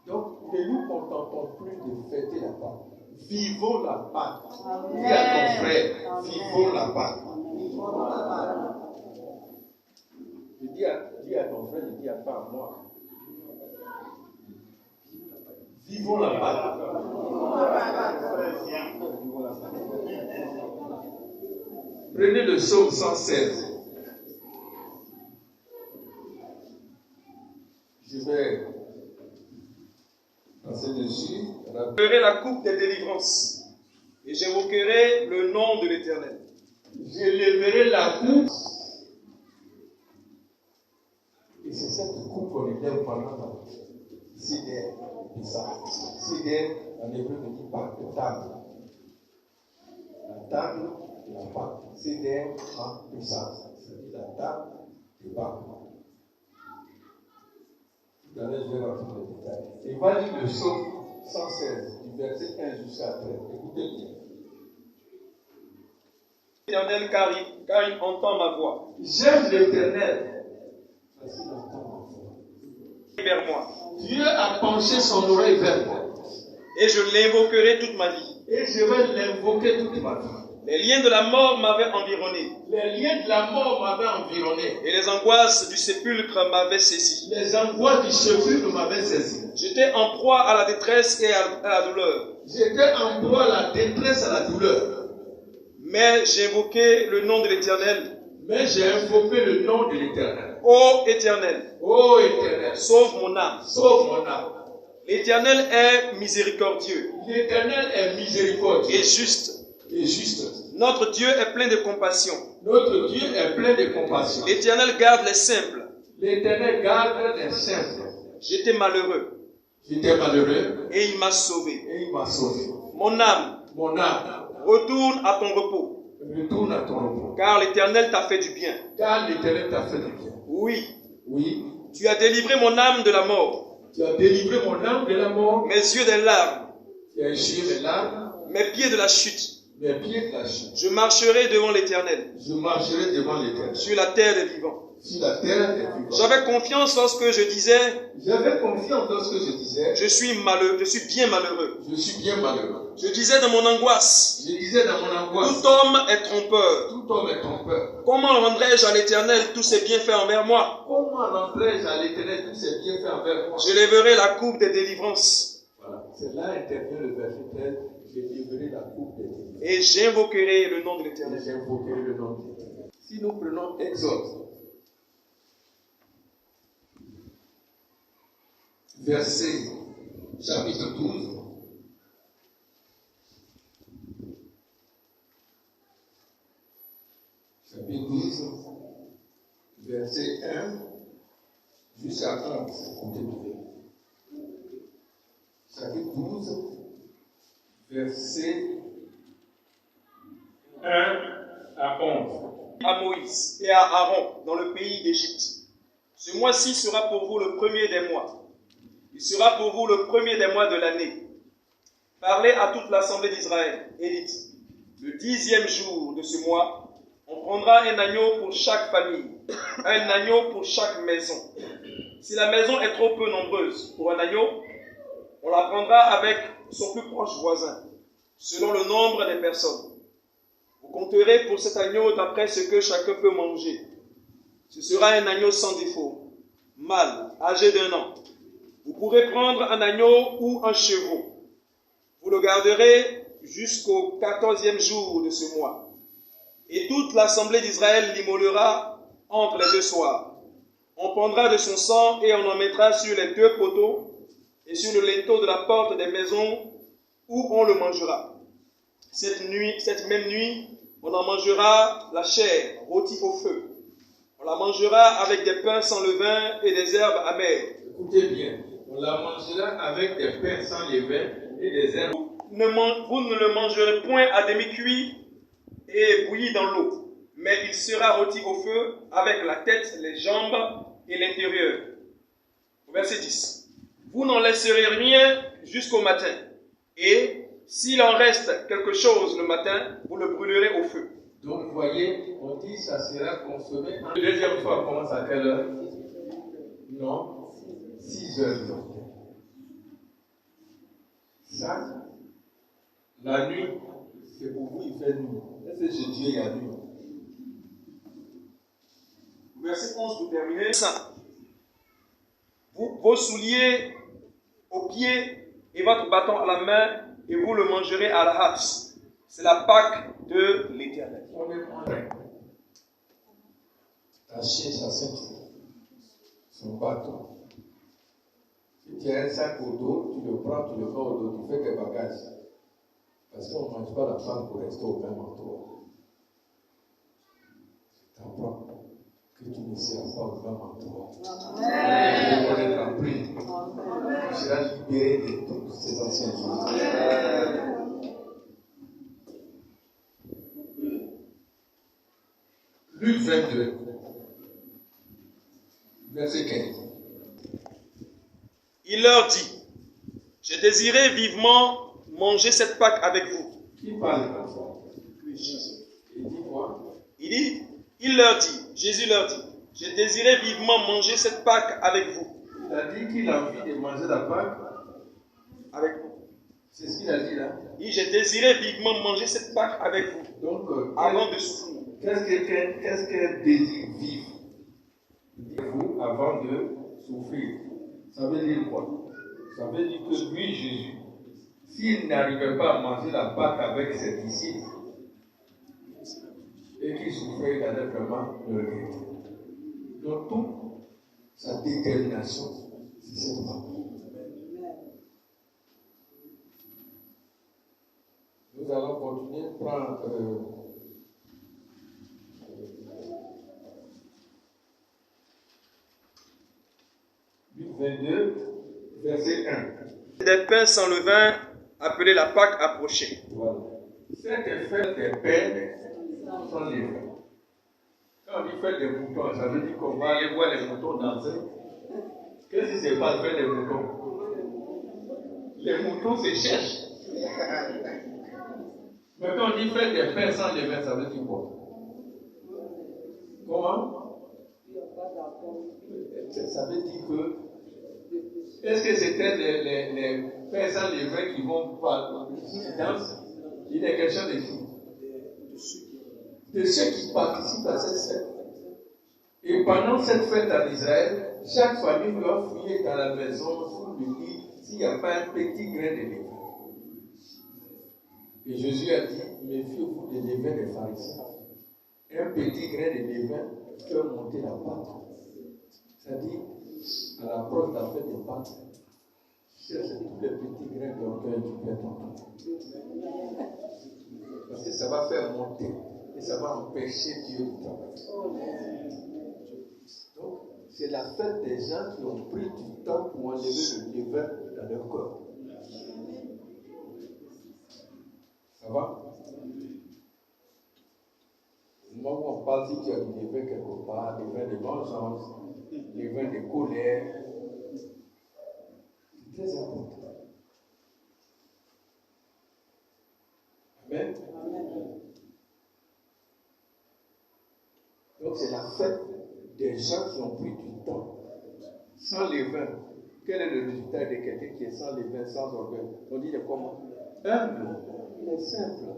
Donc, ne nous contentons plus de fêter la Pâque. Vivons la Pâque. Dis à ton frère, vivons la Pâque. Dis à ton frère, ne dis pas à moi. Vivons la Pâque. Prenez le psaume 116. Je vais passer dessus. Je ferai la coupe des délivrances et j'évoquerai le nom de l'Éternel. Je lèverai la coupe. Et c'est cette coupe qu'on élève pendant Sidère et ça. Sidère, en hébreu, ne dit pas de table. La table de la Pâque. Sidère en puissance. C'est la table de Pâque. Tout à l'heure, je vais rentrer dans les détails. Et va lire le psaume 116, du verset 1 jusqu'à 13. Écoutez bien. L'Éternel, car il entend ma voix. J'aime l'Éternel. Parce qu'il entend ma voix. Vers moi. Dieu a penché son oreille vers moi. Et je l'invoquerai toute ma vie. Et je vais l'invoquer toute ma vie. Les liens de la mort m'avaient environné. Les liens de la mort m'avaient environné. Et les angoisses du sépulcre m'avaient saisi. Les angoisses du sépulcre m'avaient saisi. J'étais en proie à la détresse et à la douleur. J'étais en proie à la détresse, à la douleur. Mais j'invoquais le nom de l'Éternel. Mais j'ai invoqué le nom de l'Éternel. Ô Éternel, Ô Éternel, sauve mon âme. sauve mon âme. L'Éternel est miséricordieux L'Éternel est miséricordieux et juste. et juste. Notre Dieu est plein de compassion. Notre Dieu est plein de compassion. L'Éternel garde les simples. L'Éternel garde les simples. J'étais malheureux J'étais malheureux et il m'a sauvé. et il m'a sauvé. Mon âme, Mon âme, retourne à ton repos, retourne à ton repos. car l'Éternel t'a fait du bien. Car l'Éternel t'a fait du bien. Oui, Oui, tu as délivré mon âme de la mort, tu as délivré mon âme de la mort. mes yeux des larmes, Tu as essuyé mes larmes, mes pieds de la chute. mes pieds de la chute. Je marcherai devant l'Éternel, Je marcherai devant l'Éternel. sur la terre des vivants. Sur la terre des vivants. J'avais confiance lorsque je disais, J'avais confiance lorsque je disais, je suis bien malheureux. je suis bien malheureux. Je disais dans mon angoisse, Je disais dans mon angoisse, tout homme est trompeur. tout homme est trompeur. Comment rendrai-je à l'Éternel tous ses bienfaits envers moi? Comment rendrai-je à l'Éternel tous ses bienfaits envers moi? Je lèverai la coupe des délivrances Voilà, c'est là intervient le verset 13. Je livrerai la coupe des délivrances. et j'invoquerai le nom de Et l'Éternel. j'invoquerai le nom de l'Éternel. Si nous prenons Exode, verset chapitre 12, chapitre 12, verset 1 jusqu'à 11. Comptez bien. Chapitre 12, verset 1 à 11. À Moïse et à Aaron dans le pays d'Égypte. Ce mois-ci sera pour vous le premier des mois. Il sera pour vous le premier des mois de l'année. Parlez à toute l'assemblée d'Israël et dites, le 10e jour de ce mois, on prendra un agneau pour chaque famille, un agneau pour chaque maison. Si la maison est trop peu nombreuse pour un agneau, on la prendra avec son plus proche voisin, selon le nombre des personnes. Vous compterez pour cet agneau d'après ce que chacun peut manger. Ce sera un agneau sans défaut, mâle, âgé d'1 an. Vous pourrez prendre un agneau ou un chevreau. Vous le garderez jusqu'au 14e jour de ce mois. Et toute l'assemblée d'Israël l'immolera entre les 2 soirs. On prendra de son sang et on en mettra sur les 2 poteaux et sur le linteau de la porte des maisons où on le mangera. Cette même nuit, on en mangera la chair rôtie au feu. On la mangera avec des pains sans levain et des herbes amères. Écoutez bien, on la mangera avec des pains sans levain et des herbes. Vous ne le mangerez point à demi-cuit et bouilli dans l'eau, mais il sera rôti au feu avec la tête, les jambes et l'intérieur. Verset 10. Vous n'en laisserez rien jusqu'au matin, et S'il en reste quelque chose le matin, vous le brûlerez au feu. Donc, vous voyez, on dit ça sera consommé. La deuxième fois, on commence à quelle heure? Non, 6 heures du matin. Ça, la nuit, c'est pour vous, il fait nuit. Est-ce que chez Dieu, il y a nuit? Verset 11 pour terminer. Vos souliers aux pieds et votre bâton à la main, et vous le mangerez à la hâte. C'est la Pâque de l'Éternel. On est prêt. Tâcher sa ceinture, son bâton. Si tu as un sac au dos, tu le prends, tu le mets au dos, tu fais tes bagages. Parce qu'on ne mange pas la Pâque pour rester au même endroit. Tu apprends que tu ne seras pas au même endroit. Tu vas être en prison. Tu seras libéré de tous ces anciens jours. Luc 22, verset 15. Il leur dit, j'ai désiré vivement manger cette Pâque avec vous. Qui parle comme ça? Il dit quoi? Il leur dit, Jésus leur dit, j'ai désiré vivement manger cette Pâque avec vous. Il a dit qu'il a envie de manger la Pâque Avec vous. C'est ce qu'il a dit là. Il dit, j'ai désiré vivement manger cette Pâque avec vous. Donc, avant de souffrir. Qu'est-ce qu'un désir vivre? Dites-vous avant de souffrir. Ça veut dire quoi? Ça veut dire que lui, Jésus, s'il n'arrivait pas à manger la Pâque avec ses disciples et qu'il souffrait, il allait vraiment le regretter. Donc, toute sa détermination, c'est cette Pâque. Nous allons continuer à prendre Luc 22, verset 1. Des pains sans levain, appelés la Pâque approchée. Voilà. Cet effet des pains sans levain. Quand on dit faire des moutons, ça veut dire qu'on va aller voir les moutons danser. Qu'est-ce qui se passe avec les moutons? Les moutons se cherchent. Mais quand on dit faire des pains sans levain, ça veut dire quoi? Comment? Ça veut dire que est-ce que c'était les pains sans levain qui vont danser? Il est question de qui? De ceux qui participent à cette fête. Et pendant cette fête en Israël, chaque famille doit fouiller dans la maison, sous le lit, s'il n'y a pas un petit grain de levain. Et Jésus a dit, méfiez-vous des levains des pharisiens. Un petit grain de levain fait monter la pâte. C'est-à-dire, à l'approche de la fête des Pâques, cherche tous les petits grains d'orgueil du Père. Parce que ça va faire monter et ça va empêcher Dieu de travailler. Donc, c'est la fête des gens qui ont pris du temps pour enlever le levain dans leur corps. Ça va? Au moment où on parle, si tu as du levain quelque part, levain de vengeance, levain de colère, c'est très important. Amen. Donc c'est la fête des gens qui ont pris du temps. Sans levain, quel est le résultat de quelqu'un qui est sans levain, sans orgueil? On dit le comment? Humble. Il est simple.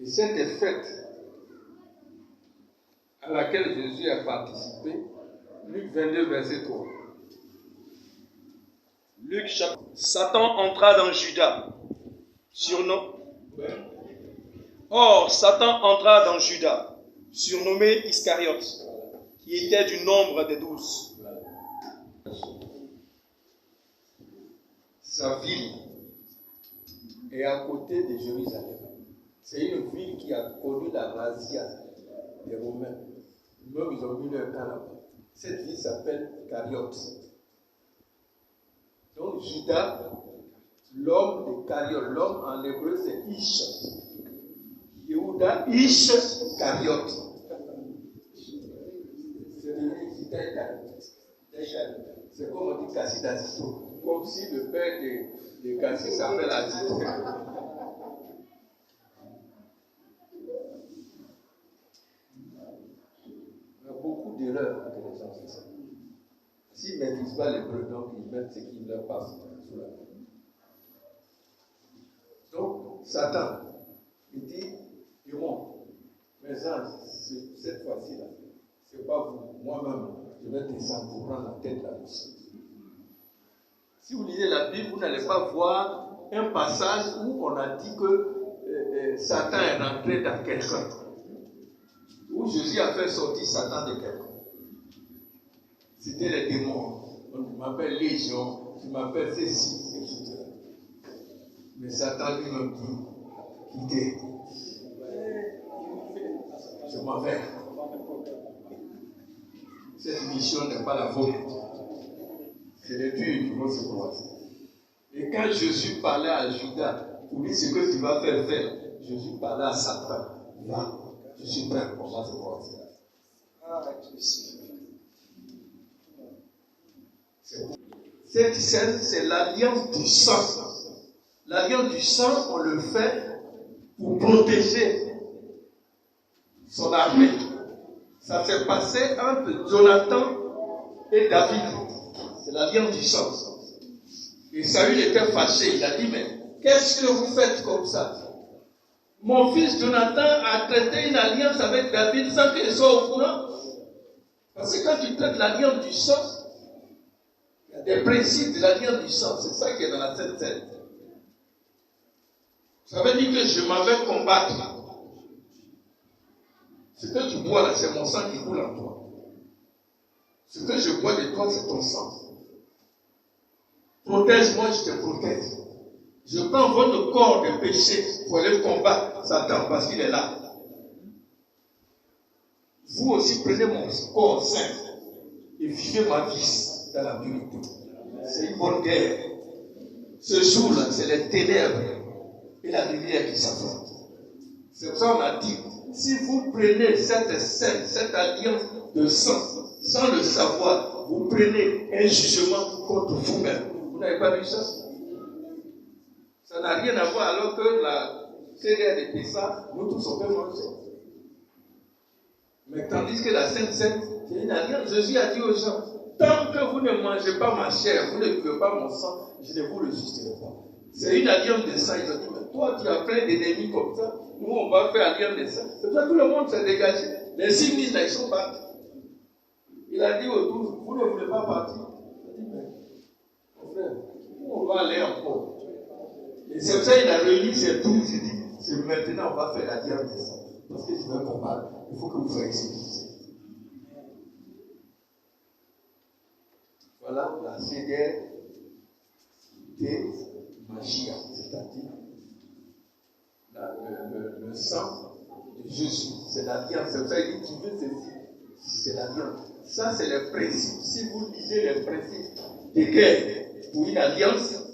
Et cette fête à laquelle Jésus a participé, Luc 22, verset 3. Luc chapitre. Satan entra dans Judas, Or, Satan entra dans Judas, surnommé Iscariote, qui était du nombre des 12. Sa ville est à côté de Jérusalem. C'est une ville qui a connu la razzia des Romains. Même ils ont mis leur camp là-bas. Cette ville s'appelle Cariote. Donc Judas, l'homme de Cariote, l'homme en hébreu c'est Ish. Yehuda, Ish, Cariote. C'était Azito. Comme si le père de Cassis s'appelle Azito. Il y a beaucoup d'erreurs que les gens font. S'ils ne maîtrisent pas l'hébreu, donc ils mettent ce qui leur passe sous la main. Donc, Satan, il dit, Démon, mais ça, cette fois-ci, là, c'est pas vous, moi-même, je vais descendre pour prendre la tête de la Russie. Si vous lisez la Bible, vous n'allez pas voir un passage où on a dit que Satan est rentré dans quelqu'un. Où Jésus a fait sortir Satan de quelqu'un. C'était les démons. On m'appelle Légion, je m'appelle ceci, etc. Mais Satan lui-même dit, quittez. Je m'en vais. Cette mission n'est pas la vôtre. C'est les dieux qui vont se croiser. Et quand Jésus parlait à Judas, pour lui ce que tu vas faire, Jésus parlait à Satan. Va, je suis prêt, on va se croiser. Cette scène, c'est l'alliance du sang. L'alliance du sang, on le fait pour protéger son armée. Ça s'est passé entre Jonathan et David. C'est l'alliance du sang. Et Saül était fâché. Il a dit, mais qu'est-ce que vous faites comme ça? Mon fils Jonathan a traité une alliance avec David sans qu'il soit au courant. Parce que quand tu traites l'alliance du sang, il y a des principes de l'alliance du sang. C'est ça qui est dans la Sainte Seine. Ça veut dire que je m'en vais combattre. Ce que tu bois là, c'est mon sang qui coule en toi. Ce que je bois de toi, c'est ton sang. Protège-moi, je te protège. Je prends votre corps de péché pour aller combattre Satan parce qu'il est là. Vous aussi prenez mon corps saint et vivez ma vie dans la pureté. C'est une bonne guerre. Ce jour-là, c'est les ténèbres et la lumière qui s'affrontent. C'est pour ça qu'on a dit, si vous prenez cette scène, cette alliance de sang, sans le savoir, vous prenez un jugement contre vous-même. Vous n'avez pas vu ça? Ça n'a rien à voir alors que la CDR était ça, nous tous on peut manger. Mais tandis que la Sainte Seine, c'est une alliance. Jésus a dit aux gens, tant que vous ne mangez pas ma chair, vous ne buvez pas mon sang, je ne vous le justerai pas. C'est une alliance de sang. Ils ont dit, mais toi tu as plein d'ennemis comme ça, nous on va faire alliance de sang. C'est pour ça que tout le monde s'est dégagé. Les 6 000 là, ils sont partis. Il a dit aux 12, vous ne voulez pas partir? Il a dit, mais mon frère, où on va aller encore? Et c'est pour ça qu'il a réuni ses 12, il dit, c'est maintenant on va faire l'alliance de sang. Parce que je veux combattre, il faut que vous soyez civilisés. Voilà la CDR de Magia, c'est-à-dire le sang de Jésus. C'est l'alliance. C'est pour ça qu'il dit, tu veux ceci, c'est l'alliance. Ça, c'est les principes. Si vous lisez les principes de guerre pour une alliance,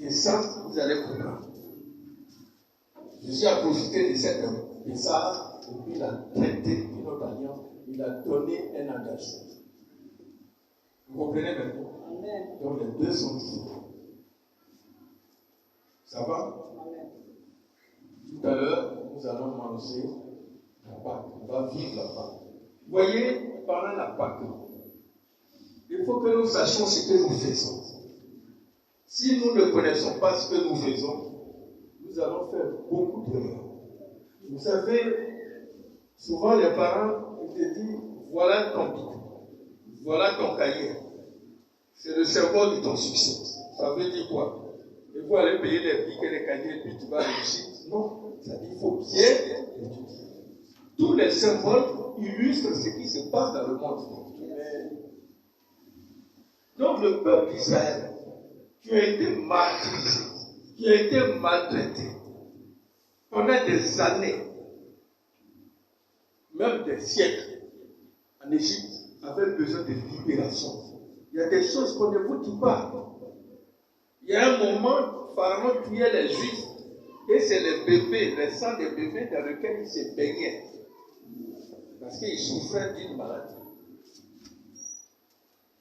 et ça, vous allez comprendre. Jésus a profité de cette et ça, et puis il a traité une autre alliance, il a donné un engagement. Vous comprenez maintenant? Amen. Donc les deux sont différents. Ça va? Amen. Tout à l'heure, nous allons manger la Pâque. On va vivre la Pâque. Vous voyez, pendant la Pâque, il faut que nous sachions ce que nous faisons. Si nous ne connaissons pas ce que nous faisons, nous allons faire beaucoup d'erreurs. Vous savez, souvent les parents ils te disent, voilà ton bic, voilà ton cahier. C'est le symbole de ton succès. Ça veut dire quoi? Il faut aller payer les bics et les cahiers et puis tu vas réussir. Non, ça dit qu'il faut bien étudier. Tous les symboles illustrent ce qui se passe dans le monde. Donc le peuple d'Israël, qui a été martyrisé, qui a été maltraité pendant des années, même des siècles, en Égypte, avait besoin de libération. Il y a des choses qu'on ne vous dit pas. Il y a un moment, Pharaon tuait les Juifs, et c'est les bébés, les sangs des bébés dans lesquels ils se baignaient, parce qu'ils souffraient d'une maladie.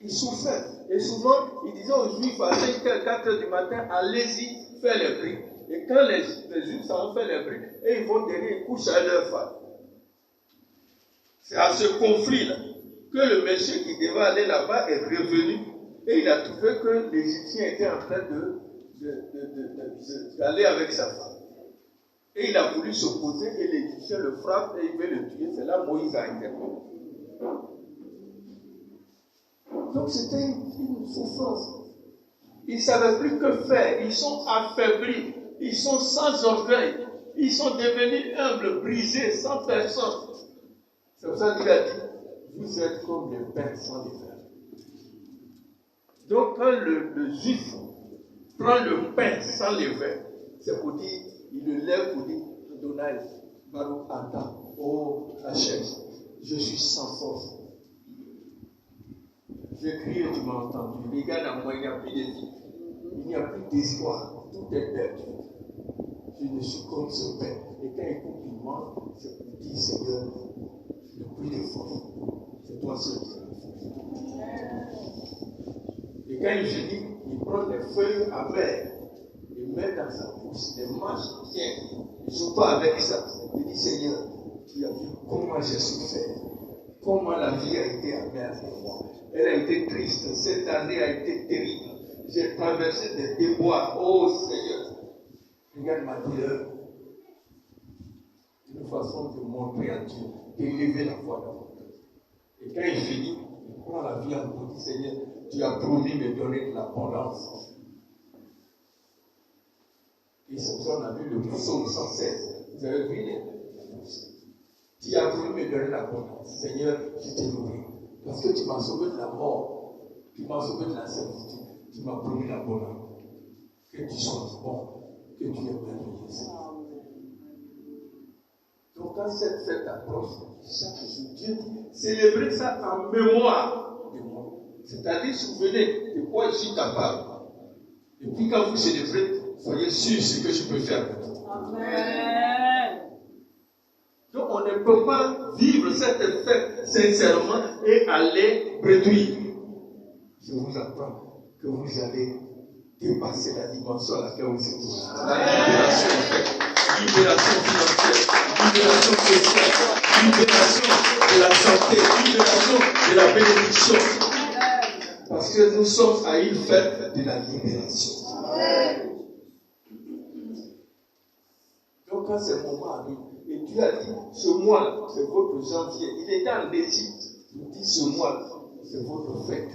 Il souffrait. Et souvent, il disait aux Juifs à 5h, 4h du matin, allez-y faire les briques. Et quand les Juifs ont fait les briques, et ils vont derrière, ils couchent à leur femme. C'est à ce conflit-là que le monsieur qui devait aller là-bas est revenu et il a trouvé que l'Égyptien était en train d'aller avec sa femme. Et il a voulu s'opposer et l'Égyptien le frappe et il veut le tuer. C'est là Moïse a intervenu. Donc c'était une souffrance. Ils ne savaient plus que faire. Ils sont affaiblis. Ils sont sans orgueil. Ils sont devenus humbles, brisés, sans personne. C'est pour ça qu'il a dit, vous êtes comme des pains sans levain. Donc quand le juif prend le pain sans levain, c'est pour dire, il le lève pour dire, Adonai, Baruch Ata, oh Hachem, je suis sans force. J'ai crié, tu m'as entendu. Regarde à moi, il n'y a plus de vie. Il n'y a plus d'espoir. Tout est perdu. Je ne suis comme ce pain. Et quand il coupe, il mange, c'est pour dire, Seigneur, je n'ai plus de force. C'est toi seul qui as la force. Et quand il finit, il prend des feuilles amères. Il met dans sa bouche, des mâches bien. Il ne joue pas avec ça. Il dit, Seigneur, tu as vu comment j'ai souffert. Comment la vie a été amère pour moi. Elle a été triste. Cette année a été terrible. J'ai traversé des déboires. Oh Seigneur, regarde ma douleur. Une façon de montrer à Dieu, d'élever la voix davantage. Et quand il finit, il prend la vie en pour dire, Seigneur, tu as promis de me donner de l'abondance. Et c'est pour ça qu'on a vu le psaume 116. Vous avez vu les tu as voulu me donner l'abondance. Seigneur, je t'ai loué. Parce que tu m'as sauvé de la mort. Tu m'as sauvé de la servitude. Tu m'as promis l'abondance. Que tu sois bon. Que tu es merveilleux, Seigneur. Donc quand cette fête approche, chaque jour, Dieu dit, célébrez ça en mémoire de moi. C'est-à-dire, souvenez de quoi je suis capable. Et puis quand vous célébrez, soyez sûrs de ce que je peux faire pour vous. Amen. Donc on ne peut pas vivre cette fête sincèrement et aller bredouiller. Je vous apprends que vous allez dépasser la dimension à laquelle vous êtes. La libération libération financière, libération sociale, libération de la santé, libération de la bénédiction. Parce que nous sommes à une fête de la libération. Donc quand ce moment arrive, et Dieu a dit, ce mois, c'est votre janvier. Il était en Égypte. Il dit, ce mois, c'est votre fête.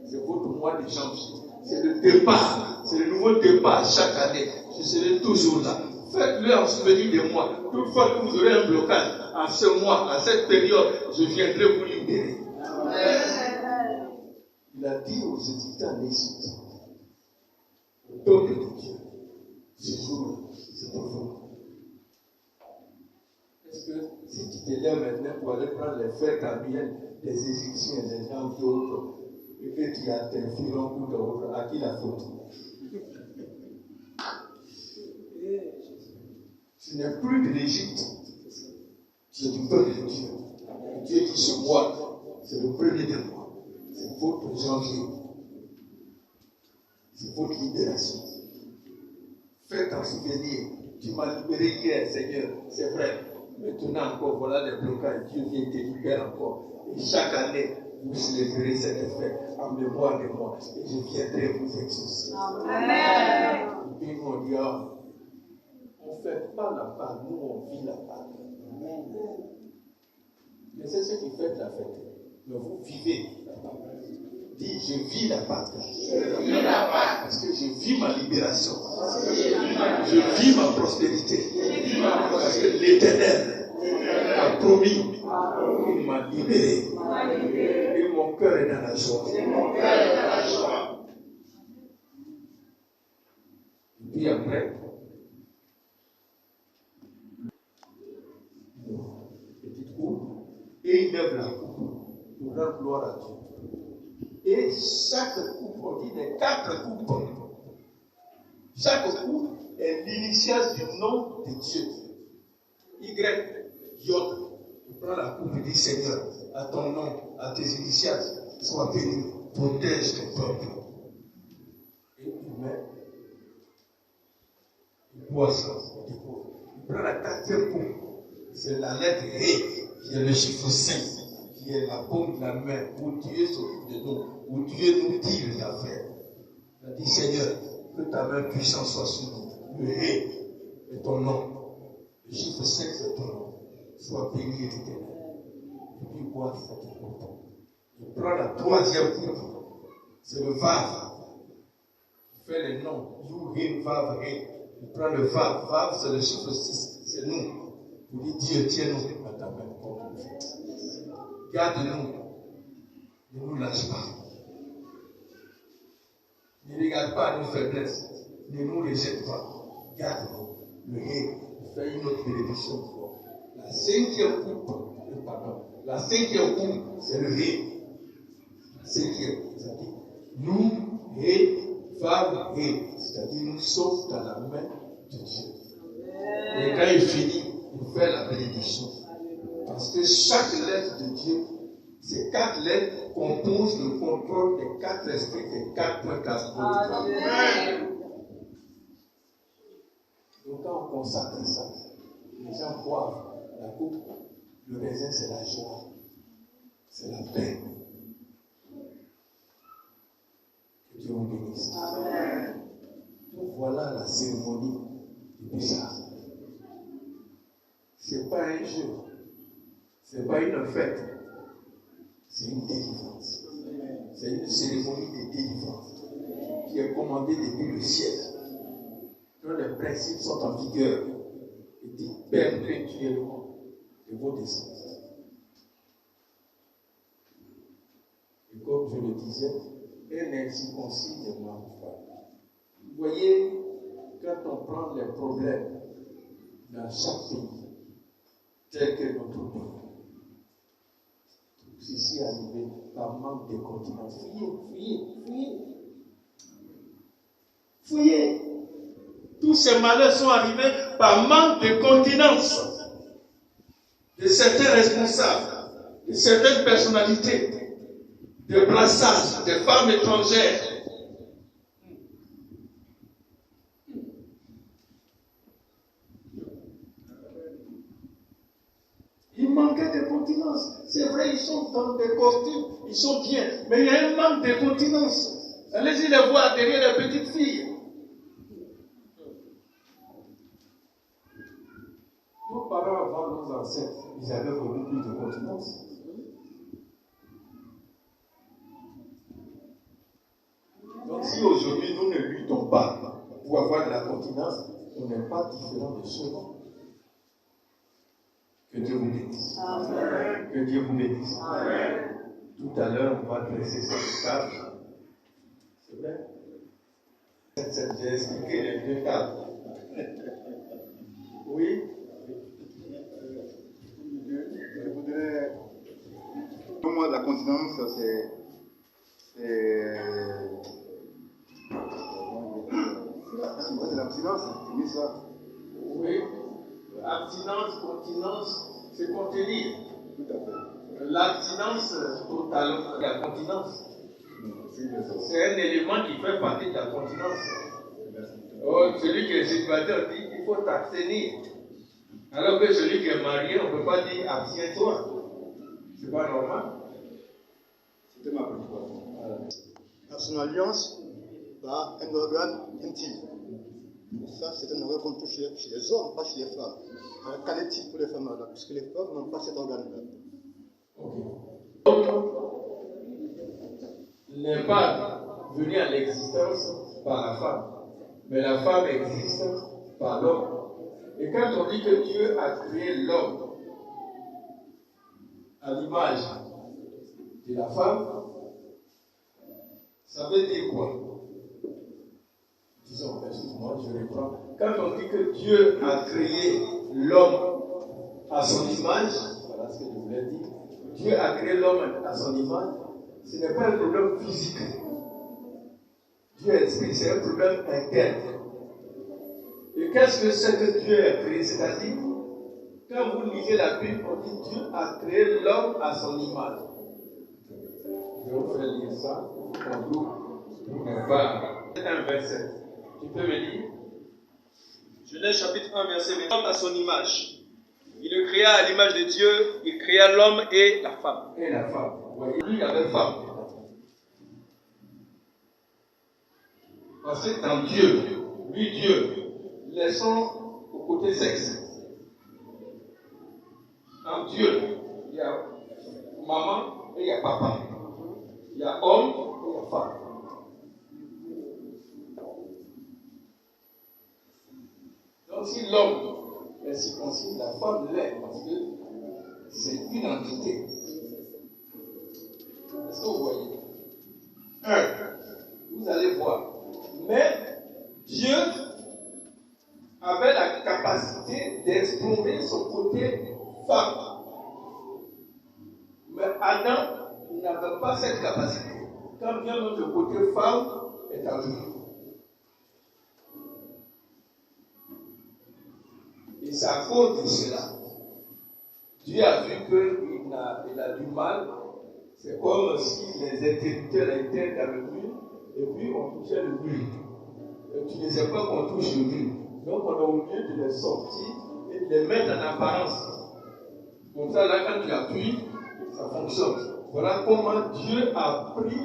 C'est votre mois de janvier. C'est le départ. C'est le nouveau départ chaque année. Je serai toujours là. Faites-le en souvenir de moi. Toutefois que vous aurez un blocage, à ce mois, à cette période, je viendrai vous libérer. Il a dit aux Égyptiens en Égypte, au peuple de Dieu, ce jour-là, c'est pour vous. Est-ce que si tu te lèves maintenant pour aller prendre les fêtes annuelles des Égyptiens, des gens d'autres, et que tu as tes filons ou d'autres, à qui la faute? Tu n'es plus de l'Égypte, tu es du peuple de Dieu. Et Dieu dit ce mois, c'est le premier des mois, c'est votre janvier, c'est votre libération. Faites en souvenir, tu m'as libéré hier, Seigneur, c'est vrai. Maintenant encore, voilà les blocages, Dieu vient te libérer encore. Et chaque année, vous célébrerez cette fête en mémoire de moi. Et je viendrai vous exaucer. Amen. Et puis on dit, on ne fait pas la Pâque, nous on vit la Pâque. Mais c'est ce qui fait la fête. Mais vous vivez la Pâque. Dis, je vis la Pâque. Je vis la Pâque. Parce que je vis ma libération. Je vis ma prospérité. Parce que l'Éternel a promis. Il m'a libéré. Et mon cœur est dans la joie. Et puis après, petite coupe, et il lève la coupe pour rendre gloire à Dieu. Et chaque coupe, on dit les 4 coupes. Chaque coupe est l'initiale du nom de Dieu. Y, J. Il prend la coupe et dit, Seigneur, à ton nom, à tes initiales, sois béni, protège ton peuple. Et il met, il boit ça, il dépose. Il prend la quatrième coupe. C'est la lettre Ré, qui est le chiffre 5, qui est la paume de la main, où Dieu s'occupe de nous, où Dieu nous dit les affaires. Il a dit, Seigneur, que ta main puissante soit sur nous. Le Ré est ton nom. Le chiffre 5, c'est ton nom. Sois béni et éternel. Et puis, il boit cette coupe. Il prend la troisième coupe. C'est le Vav. Il fait les noms. You, Rim, Vav, Ré. Il prend le Vav. Vav, c'est le chiffre 6. C'est nous. Pour dire, Dieu, tiens-nous à ta main. Garde-nous. Ne nous lâche pas. Ne regarde pas nos faiblesses. Ne nous rejette pas. Garde-nous. Le Ré. Fais une autre bénédiction. La cinquième coupe, pardon. La cinquième coupe, c'est le Ré. La cinquième, c'est-à-dire, nous, Ré, Vav, Ré. C'est-à-dire, nous sommes dans la main de Dieu. Et quand il finit, il fait la bénédiction. Parce que chaque lettre de Dieu, ces 4 lettres composent le contrôle des 4 esprits, des 4 points cardinaux. Donc quand on consacre ça, les gens boivent la coupe, le raisin c'est la joie, c'est la paix. Que Dieu vous bénisse. Donc voilà la cérémonie du Pessah. Ce n'est pas un jeu, ce n'est pas une fête, c'est une délivrance. C'est une cérémonie de délivrance qui est commandée depuis le ciel. Quand les principes sont en vigueur, il dit perpétuellement de vos descendants. Et comme je le disais, un incirconcis ne marche pas. Vous voyez, quand on prend les problèmes dans chaque pays, tel que notre pays, tout ceci est arrivé par manque de continence. Fouillez. Tous ces malheurs sont arrivés par manque de continence de certains responsables, de certaines personnalités, de brassage, de femmes étrangères. Il manquait de continence. C'est vrai, ils sont dans des costumes, ils sont bien, mais il y a un manque de continence. Allez-y les voir derrière les petites filles. Nos parents, avant nos ancêtres, ils avaient beaucoup plus de continence. Donc si aujourd'hui nous ne luttons pas pour avoir de la continence, on n'est pas différent de ceux-là. Que Dieu vous bénisse. Amen. Que Dieu vous bénisse. Amen. Tout à l'heure, on va dresser cette table. C'est vrai? J'ai expliqué les 2 tables. Oui? Je voudrais. Pour moi, la continence, c'est l'abstinence, c'est mis ça. Oui. Abstinence, continence, c'est contenir. Tout à fait. L'abstinence totale, la continence. C'est un élément qui fait partie de la continence. Oh, celui qui est célibataire dit qu'il faut t'abstenir. Alors que celui qui est marié, on ne peut pas dire abstiens-toi. C'est pas normal. C'était ma préoccupation. À son alliance par un organe intime. Ça, c'est un organe qu'on touche chez les hommes, pas chez les femmes. Alors, qu'en est-il pour les femmes là? Puisque les femmes n'ont pas cet organe-là. N'est pas venu à l'existence par la femme, mais la femme existe par l'homme. Et quand on dit que Dieu a créé l'homme à l'image de la femme, ça veut dire quoi? Disons, excuse-moi, je reprends. Quand on dit que Dieu a créé l'homme à son image, voilà ce que je voulais dire. Dieu a créé l'homme à son image, ce n'est pas un problème physique. Dieu est esprit, c'est un problème interne. Et qu'est-ce que c'est que Dieu a créé? C'est-à-dire, quand vous lisez la Bible, on dit Dieu a créé l'homme à son image. Je vais vous faire lire ça. mon groupe pour ne pas. C'est un verset. Tu peux me dire? Genèse chapitre 1, verset 20. L'homme à son image. Il le créa à l'image de Dieu, il créa l'homme et la femme. Et la femme. Vous voyez, lui, il avait femme. Parce que dans Dieu, laissons au côté sexe. Dans Dieu, il y a maman et il y a papa. Il y a homme et il y a femme. Donc si l'homme est circoncis, la femme l'est, parce que c'est une entité. Est-ce que vous voyez? Vous allez voir. Mais Dieu avait la capacité d'explorer son côté femme. Mais Adam n'avait pas cette capacité. Quand vient notre côté femme, est à lui. Et c'est à cause de cela. Dieu a vu qu'il a du mal. C'est comme si les interrupteurs étaient dans le mur et puis on touchait le mur. Et tu ne sais pas qu'on touche le mur. Donc on a oublié de les sortir et de les mettre en apparence. Comme ça, là, quand tu appuies, ça fonctionne. Voilà comment Dieu a pris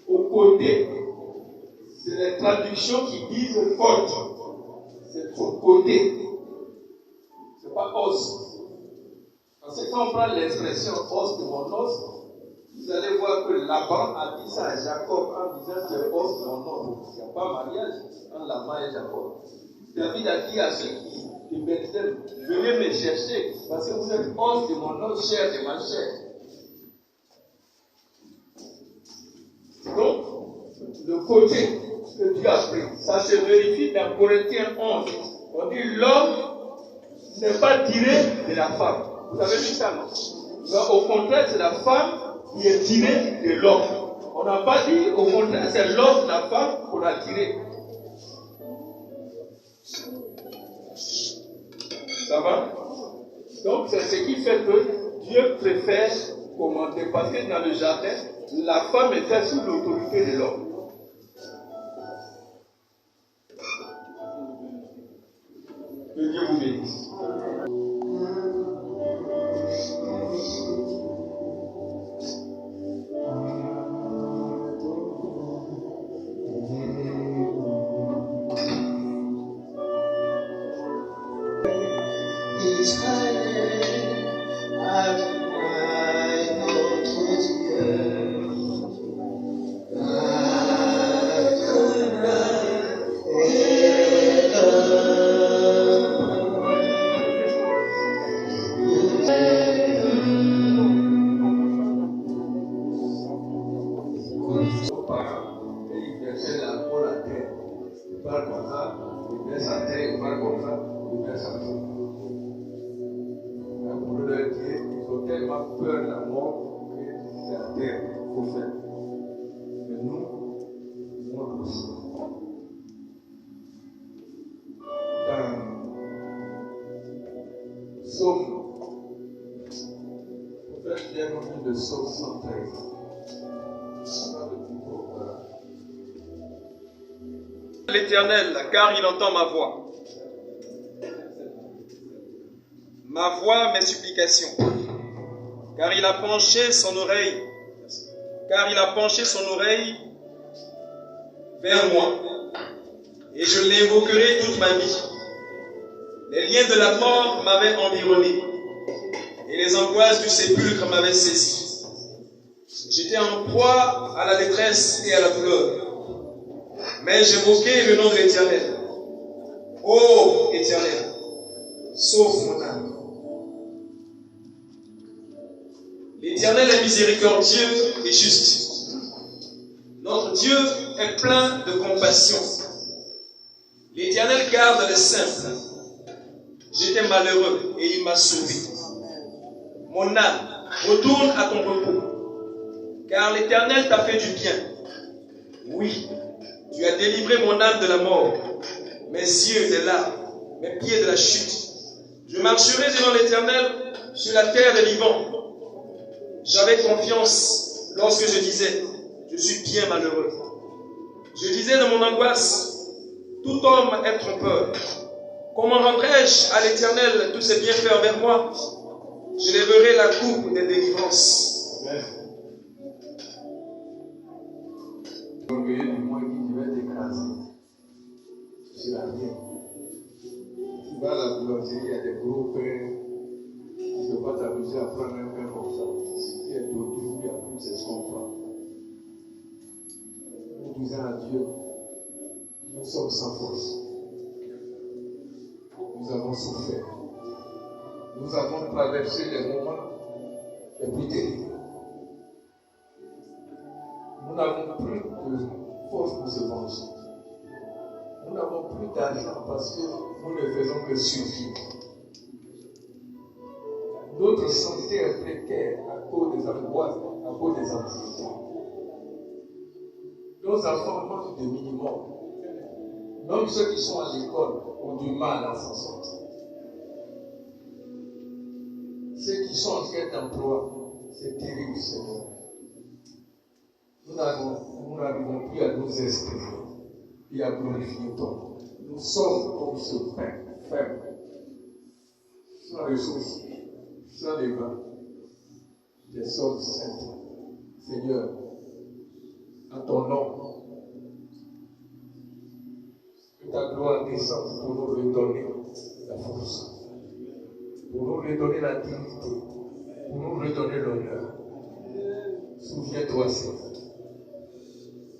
au côté. C'est les traductions qui disent côte. C'est son côté. C'est pas os. Parce que quand on prend l'expression os de mon os, vous allez voir que Laban a dit ça à Jacob en disant c'est os de mon os. Il n'y a pas mariage entre Laban et Jacob. David a dit à ceux qui Bethléem, venez me chercher parce que vous êtes os de mon os, chair de ma chair. Donc, le côté que Dieu a pris, ça se vérifie dans Corinthiens 11. On dit l'homme n'est pas tiré de la femme. Vous avez vu ça, non? Mais au contraire, c'est la femme qui est tirée de l'homme. On n'a pas dit, au contraire, c'est l'homme, la femme qu'on a tiré. Ça va? Donc, c'est ce qui fait que Dieu préfère commenter. Parce que dans le jardin, la femme était sous l'autorité de l'homme. Que Dieu vous bénisse. L'Éternel, car il entend ma voix. Ma voix, mes supplications. Car il a penché son oreille. Car il a penché son oreille vers moi. Et je l'invoquerai toute ma vie. Les liens de la mort m'avaient environné. Et les angoisses du sépulcre m'avaient saisi. J'étais en proie à la détresse et à la douleur. Mais j'évoquais le nom de l'Éternel. Ô Éternel, sauve mon âme. L'Éternel est miséricordieux et juste. Notre Dieu est plein de compassion. L'Éternel garde les simples. J'étais malheureux et il m'a sauvé. Mon âme, retourne à ton repos. Car l'Éternel t'a fait du bien. Oui, tu as délivré mon âme de la mort, mes yeux des larmes, mes pieds de la chute. Je marcherai devant l'Éternel sur la terre des vivants. J'avais confiance lorsque je disais, je Je suis bien malheureux. Je disais dans mon angoisse, tout homme est trompeur. Comment rendrai-je à l'Éternel tous ses bienfaits envers moi? Je lèverai la coupe des délivrances. Amen. Vous voyez du moins qui va t'écraser. C'est la mienne. Tu vas à la boulangerie, il y a des gros pains. Tu ne peux pas t'amuser à prendre un pain comme ça. Ce qui est d'autre, il y a plus, c'est ce qu'on prend. Nous disons à Dieu, nous sommes sans force. Nous avons souffert. Nous avons traversé les moments les plus terribles. Nous n'avons plus de force pour se venger. Nous n'avons plus d'argent parce que nous ne faisons que survivre. Notre santé est précaire à cause des angoisses, à cause des anxiétés. Nos enfants mangent de minimum. Même ceux qui sont à l'école ont du mal à s'en sortir. Ceux qui sont en quête d'emploi, c'est terrible, Seigneur. Nous n'arrivons plus à nous exprimer et à glorifier ton nom. Nous sommes comme ce pain faible, sans ressources, sans les mains, des sommes saintes. Seigneur, à ton nom, que ta gloire descende pour nous redonner la force, pour nous redonner la dignité, pour nous redonner l'honneur. Souviens-toi, Seigneur,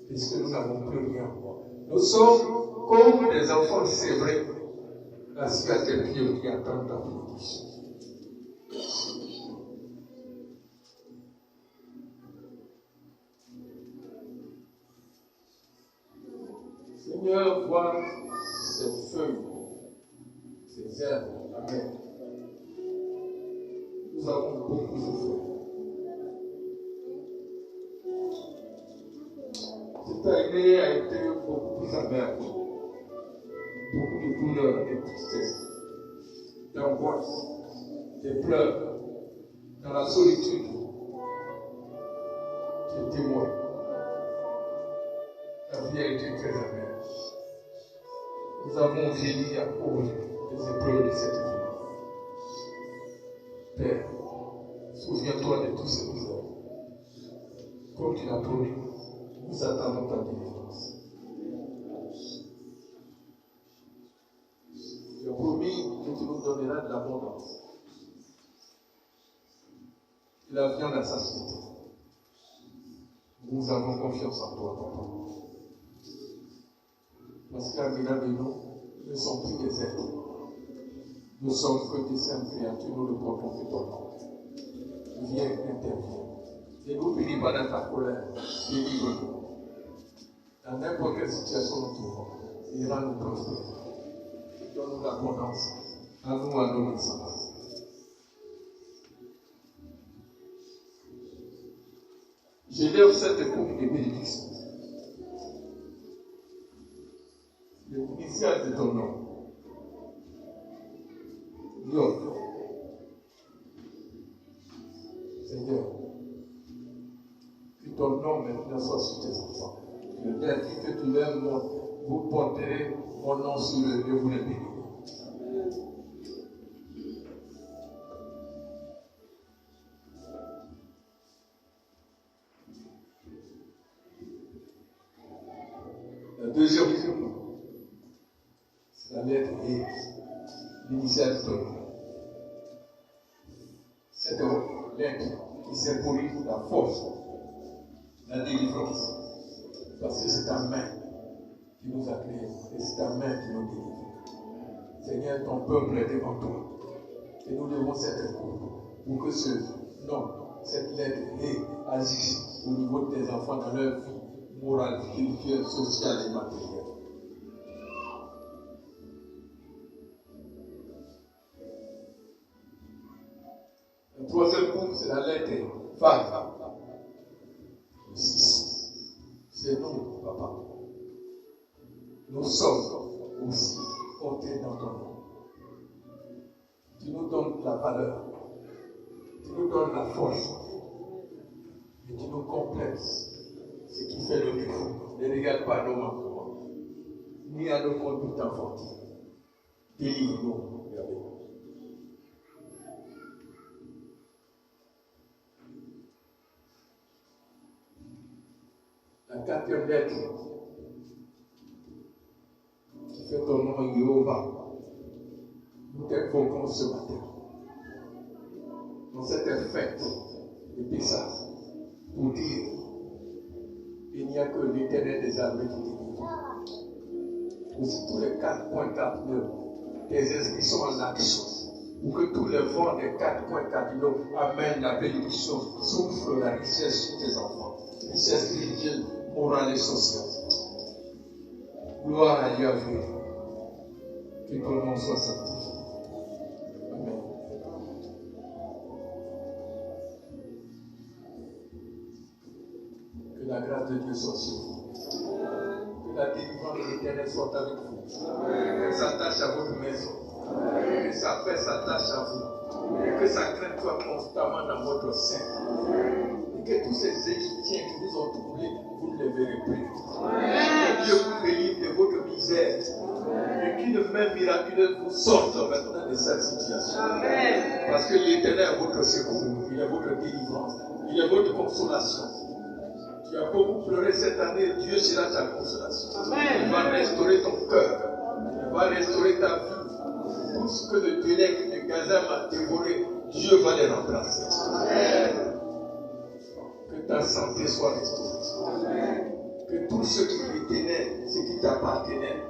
puisque nous n'avons plus rien. Nous sommes comme des enfants sévrés, assis à tes pieds qui attendent ta bénédiction. Seigneur, vois ces feuilles, ces herbes, Amen. Nous avons beaucoup souffert. Cette année a été beaucoup plus amère. Beaucoup de douleur, de tristesse, d'angoisse, de pleurs, dans la solitude. Tu es témoin. La vie a été très amère. Nous avons vieilli à cause des épreuves de cette vie. Père, souviens-toi de tous ces douleurs. Comme tu l'as promis, nous attendons ta délivrance. Tu as promis que tu nous donneras de l'abondance. Et la viande à satiété. Nous avons confiance en toi, Papa. Parce qu'au-delà de nous ne sommes plus des êtres. Nous sommes que des simples créatures, nous ne portons que ton nom. Viens, interviens. Ne nous bénis pas dans ta colère, délivre-nous. Dans n'importe quelle situation nous trouvons, et rends-nous prospères. Donne-nous l'abondance, à nous, à nos descendants. J'élève cette coupe de bénédiction. L'initiale de ton nom. Yod. Seigneur, que ton nom maintenant soit sur tes enfants. Le dernier que tu aimes, vous porterez mon nom sur eux et vous les bénirez. La deuxième figure, c'est la lettre E, l'initiale de ton nom. Cette lettre qui symbolise la force, la délivrance. Parce que c'est ta main qui nous a créés et c'est ta main qui nous délivre. Seigneur, ton peuple est devant toi. Et nous devons cette coupe pour que ce nom, cette lettre agisse au niveau de tes enfants dans leur vie morale, spirituelle, sociale et matérielle. La troisième coupe, c'est la lettre Vav. 6. C'est nous, Papa. Nous sommes aussi comptés dans ton nom. Tu nous donnes la valeur. Tu nous donnes la force. Et tu nous complètes. ce qui fait le défaut. Ne regarde pas nos manquements, ni à nos conduites enfantines. Délivre-nous, Yahweh. La quatrième lettre qui fait ton nom Jéhovah, nous t'invoquons ce matin dans cette fête de Pessah pour dire qu'il n'y a que l'Éternel des armées qui délivre. Aussi tous les 4 coins cardinaux des esprits sont en action pour que tous les vents des 4 coins cardinaux amènent la bénédiction, souffle la richesse sur tes enfants, richesse spirituelle, morale et sociale. Gloire à Yahweh. Que ton nom soit sanctifié. Amen. Que la grâce de Dieu soit sur vous. Que la délivrance de l'Éternel soit avec vous. Qu'elle s'attache à votre maison. Que sa paix s'attache à vous. Et que sa crainte soit constamment dans votre sein. Et que tous ces Égyptiens qui vous ont troublés, vous ne les verrez plus. Que Dieu vous délivre de votre misère. Et qu'une main miraculeuse vous sorte maintenant de cette situation. Parce que l'Éternel est votre secours. Il est votre délivrance. Il est votre consolation. Tu as beaucoup pleuré cette année, Dieu sera ta consolation. Il va restaurer ton cœur. Il va restaurer ta vie. Tout ce que le délai, le gazelle a dévoré, Dieu va les remplacer. Que ta santé soit restaurée. Que tout ce qui t'était, ce qui t'appartenait,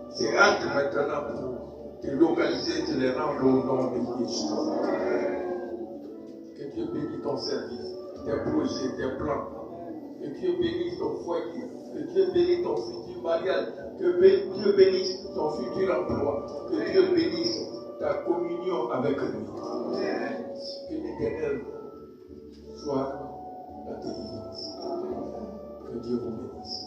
se rentre maintenant pour te localiser, te les rendre au nom de Jésus. Que Dieu bénisse ton service, tes projets, tes plans. Que Dieu bénisse ton foyer. Que Dieu bénisse ton futur mariage. Que Dieu bénisse ton futur emploi. Que Dieu bénisse ta communion avec lui. Que l'Éternel soit la délivrance. Que Dieu vous bénisse.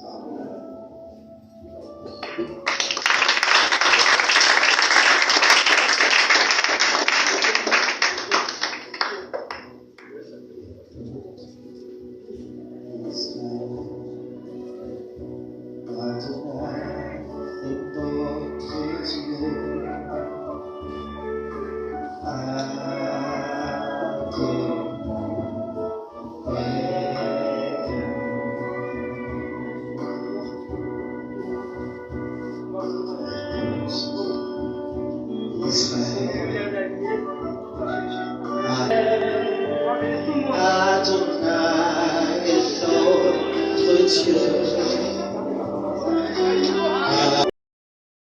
Adonai est notre Dieu.